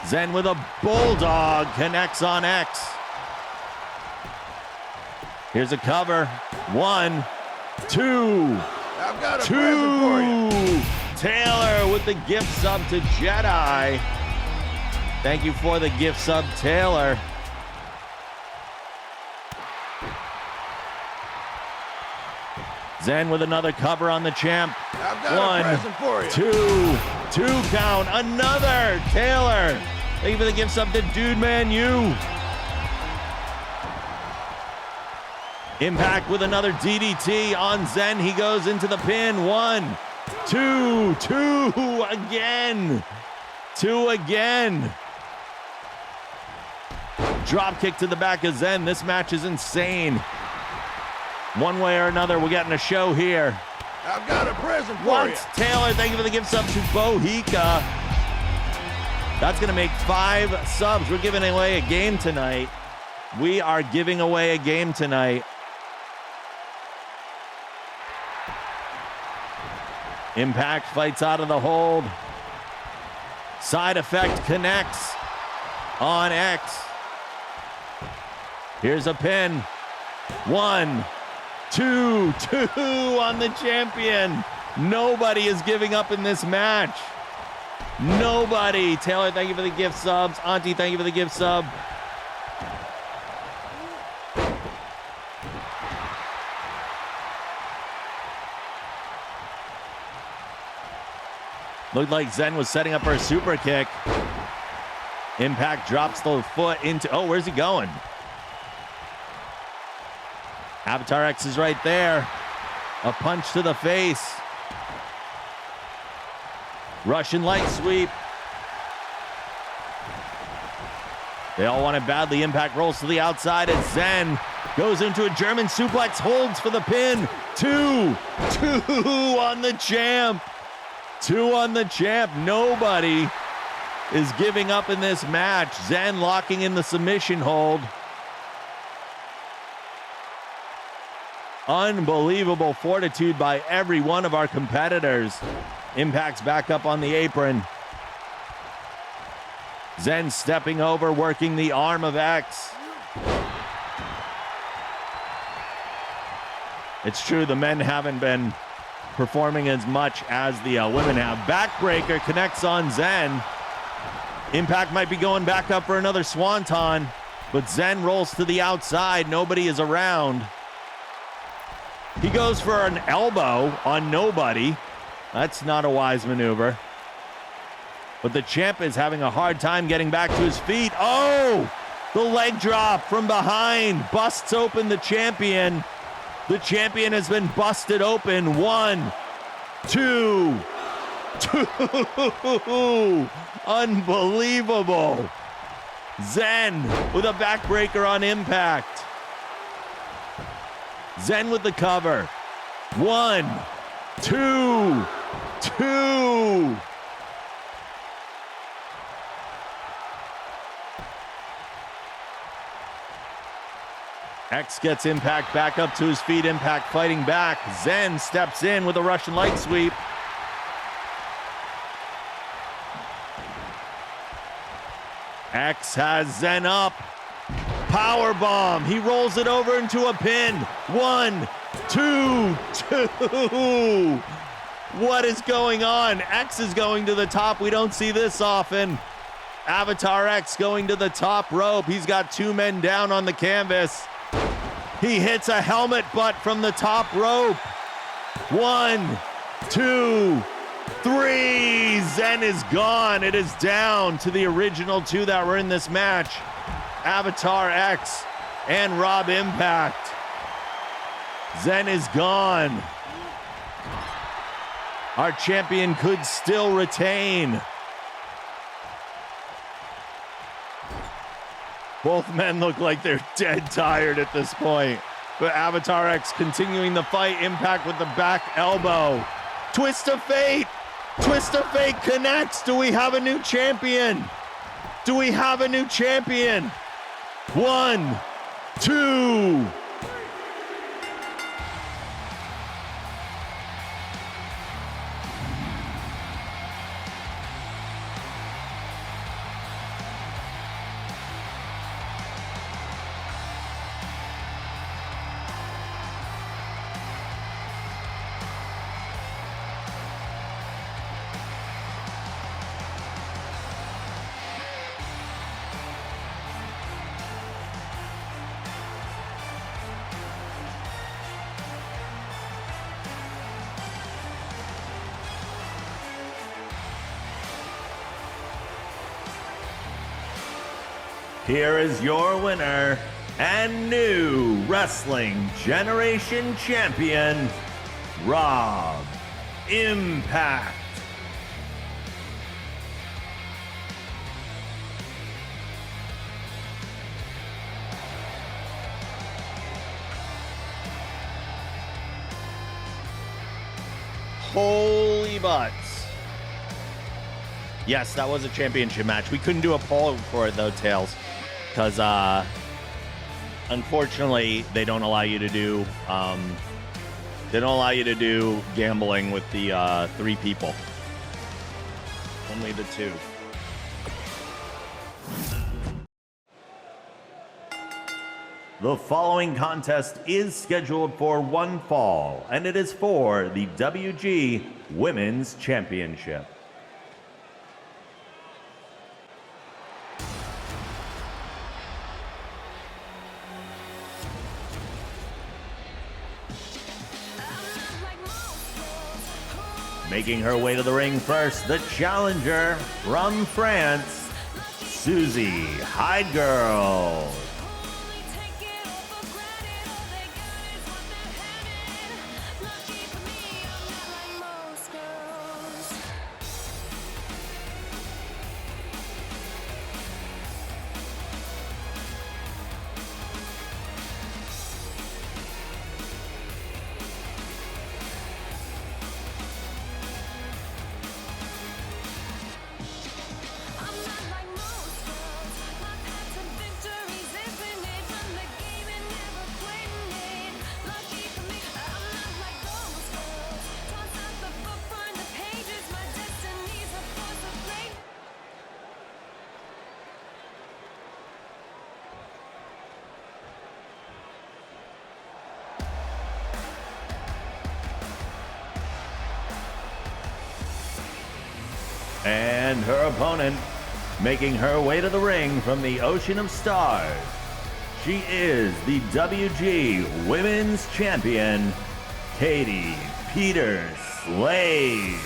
Zen with a bulldog connects on X. Here's a cover. 1, 2. I've got a present for you. Taylor with the gift sub to Jedi. Thank you for the gift sub, Taylor. Zen with another cover on the champ. I've got a present for you. 2 count. Another Taylor. Thank you for the gift sub to Dude Man U. Impact with another DDT on Zen. He goes into the pin. 1, 2, 2 again. 2 again. Drop kick to the back of Zen. This match is insane. One way or another, we're getting a show here. I've got a present for What? you. Taylor, thank you for the gift sub to Bohica. That's going to make 5 subs. We're giving away a game tonight. We are giving away a game tonight. Impact fights out of the hold. Side effect connects on X. Here's a pin. 1, 2, 2 on the champion. Nobody is giving up in this match. Nobody. Taylor, thank you for the gift subs. Auntie, thank you for the gift sub. Looked like Zen was setting up for a super kick. Impact drops the foot into... Oh, where's he going? Avatar X is right there. A punch to the face. Russian light sweep. They all want it badly. Impact rolls to the outside as Zen goes into a German suplex, holds for the pin. 2 on the champ. 2 on the champ. Nobody is giving up in this match. Zen locking in the submission hold. Unbelievable fortitude by every one of our competitors. Impact's back up on the apron. Zen stepping over, working the arm of X. It's true, the men haven't been performing as much as the women have. Backbreaker connects on Zen. Impact might be going back up for another swanton, but Zen rolls to the outside. Nobody is around. He goes for an elbow on nobody. That's not a wise maneuver. But the champ is having a hard time getting back to his feet. Oh! The leg drop from behind busts open the champion. The champion has been busted open. 1, 2, 2. Unbelievable. Zen with a backbreaker on Impact. Zen with the cover. 1, 2, 2. X gets Impact back up to his feet. Impact fighting back. Zen steps in with a Russian light sweep. X has Zen up. Power bomb. He rolls it over into a pin. 1, 2, 2. What is going on? X is going to the top. We don't see this often. Avatar X going to the top rope. He's got 2 men down on the canvas. He hits a helmet butt from the top rope. 1, 2, 3. Zen is gone. It is down to the original 2 that were in this match. Avatar X and Rob Impact. Zen is gone. Our champion could still retain. Both men look like they're dead tired at this point. But Avatar X continuing the fight. Impact with the back elbow. Twist of fate. Twist of fate connects. Do we have a new champion? Do we have a new champion? 1, 2. Here is your winner, and new Wrestling Generation Champion, Rob Impact. Holy butts. Yes, that was a championship match. We couldn't do a poll for it though, Tails, because unfortunately they don't allow you to do gambling with the 3 people. Only the 2. The following contest is scheduled for one fall, and it is for the WG Women's Championship. Making her way to the ring first, the challenger from France, Susie Hidegirl. And her opponent, making her way to the ring from the Ocean of Stars, she is the WG Women's Champion, Katie Peters Slade.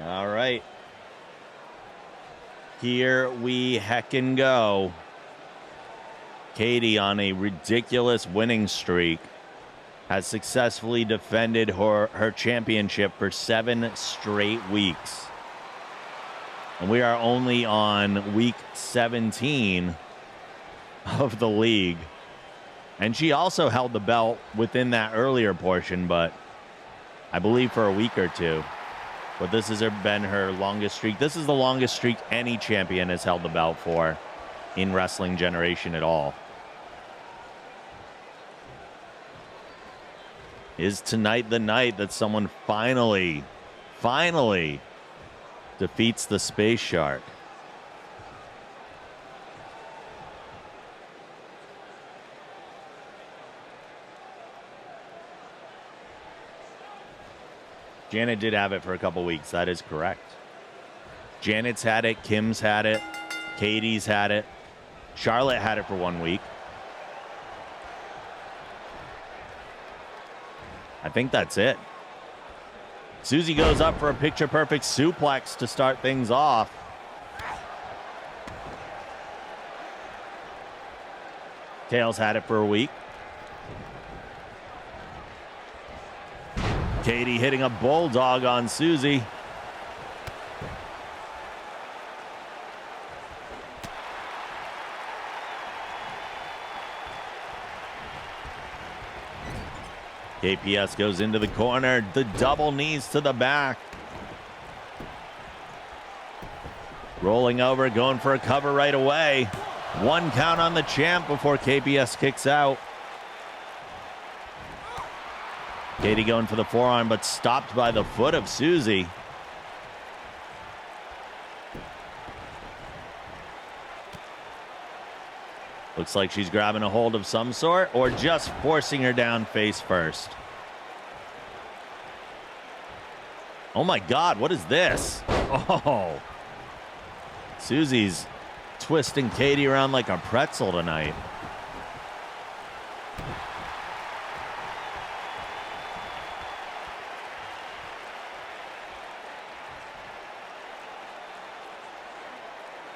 All right. Here we heckin' go. Katie, on a ridiculous winning streak, has successfully defended her championship for 7 straight weeks. And we are only on week 17 of the league. And she also held the belt within that earlier portion, but I believe for a week or 2. But this has been her longest streak. This is the longest streak any champion has held the belt for in Wrestling Generation at all. Is tonight the night that someone finally defeats the Space Shark? Janet did have it for a couple weeks. That is correct. Janet's had it. Kim's had it. Katie's had it. Charlotte had it for 1 week. I think that's it. Susie goes up for a picture-perfect suplex to start things off. Tails had it for a week. Katie hitting a bulldog on Susie. KPS goes into the corner. The double knees to the back. Rolling over, going for a cover right away. 1 count on the champ before KPS kicks out. Katie going for the forearm, but stopped by the foot of Susie. Looks like she's grabbing a hold of some sort or just forcing her down face first. Oh my God, what is this? Oh. Susie's twisting Katie around like a pretzel tonight.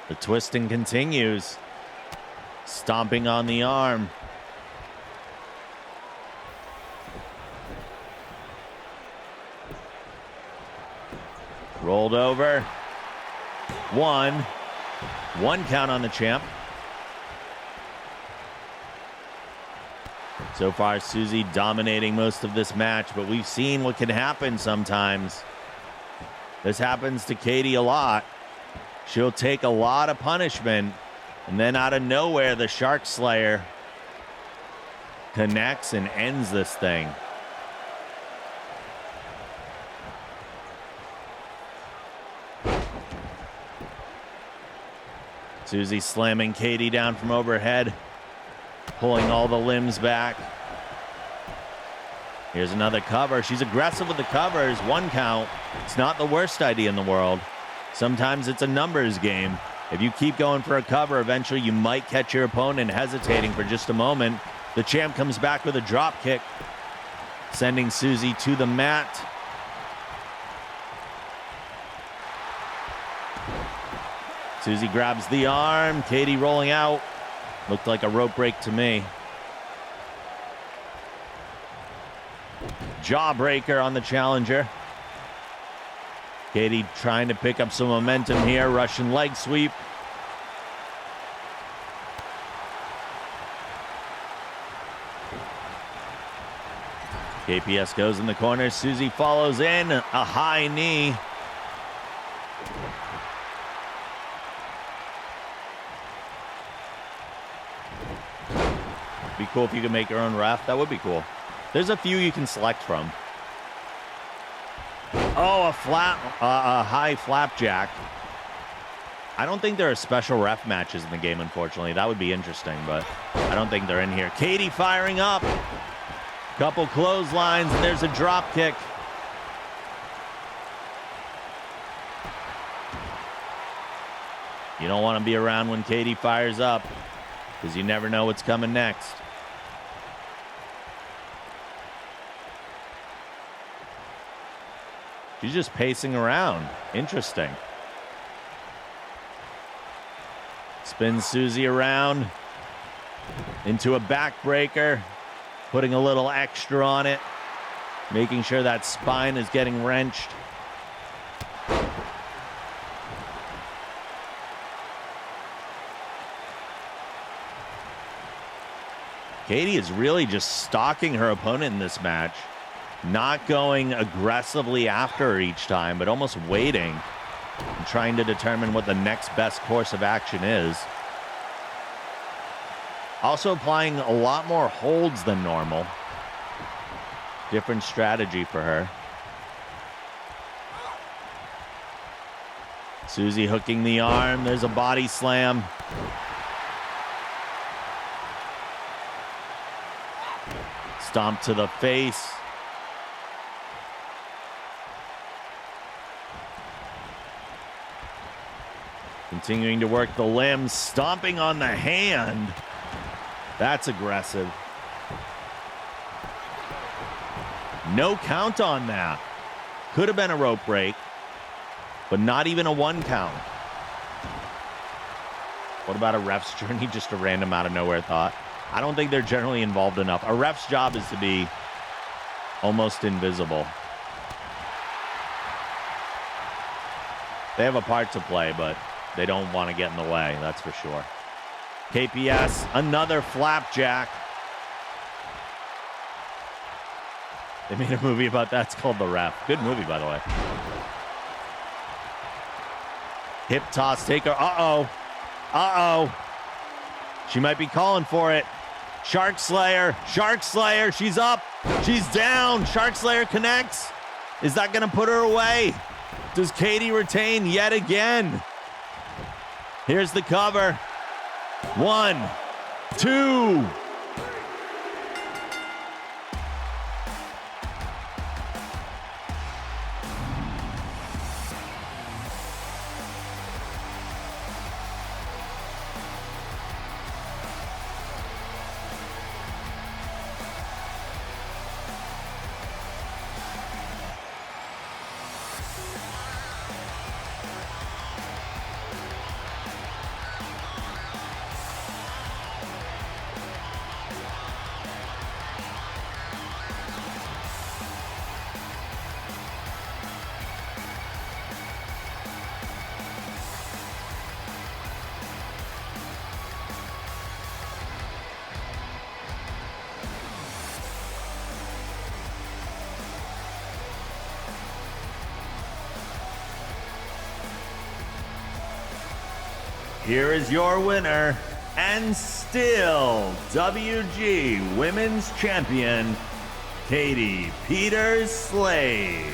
The twisting continues. Stomping on the arm. Rolled over. One count on the champ. So far, Susie dominating most of this match, but we've seen what can happen sometimes. This happens to Katie a lot. She'll take a lot of punishment, and then out of nowhere, the Shark Slayer connects and ends this thing. Susie slamming Katie down from overhead, pulling all the limbs back. Here's another cover. She's aggressive with the covers. 1 count. It's not the worst idea in the world. Sometimes it's a numbers game. If you keep going for a cover, eventually you might catch your opponent hesitating for just a moment. The champ comes back with a drop kick, sending Susie to the mat. Susie grabs the arm. Katie rolling out. Looked like a rope break to me. Jawbreaker on the challenger. Katie trying to pick up some momentum here. Russian leg sweep. KPS goes in the corner. Susie follows in. A high knee. Be cool if you could make your own ref. That would be cool. There's a few you can select from. Oh, a high flapjack. I don't think there are special ref matches in the game, unfortunately. That would be interesting, but I don't think they're in here. Katie firing up. Couple clotheslines, and there's a drop kick. You don't want to be around when Katie fires up, because you never know what's coming next. She's just pacing around. Interesting. Spins Susie around into a backbreaker, putting a little extra on it, making sure that spine is getting wrenched. Katie is really just stalking her opponent in this match. Not going aggressively after her each time, but almost waiting and trying to determine what the next best course of action is. Also applying a lot more holds than normal. Different strategy for her. Susie hooking the arm. There's a body slam. Stomp to the face. Continuing to work the limbs, stomping on the hand. That's aggressive. No count on that. Could have been a rope break, but not even a 1 count. What about a ref's journey? Just a random out of nowhere thought. I don't think they're generally involved enough. A ref's job is to be almost invisible. They have a part to play, but they don't want to get in the way, that's for sure. KPS, another flapjack. They made a movie about that. It's called The Ref. Good movie, by the way. Hip toss taker. Uh-oh. Uh-oh. She might be calling for it. Shark Slayer. Shark Slayer. She's up. She's down. Shark Slayer connects. Is that going to put her away? Does Katie retain yet again? Here's the cover. 1, 2. here is your winner and still WG Women's Champion, Katie Peters Slade.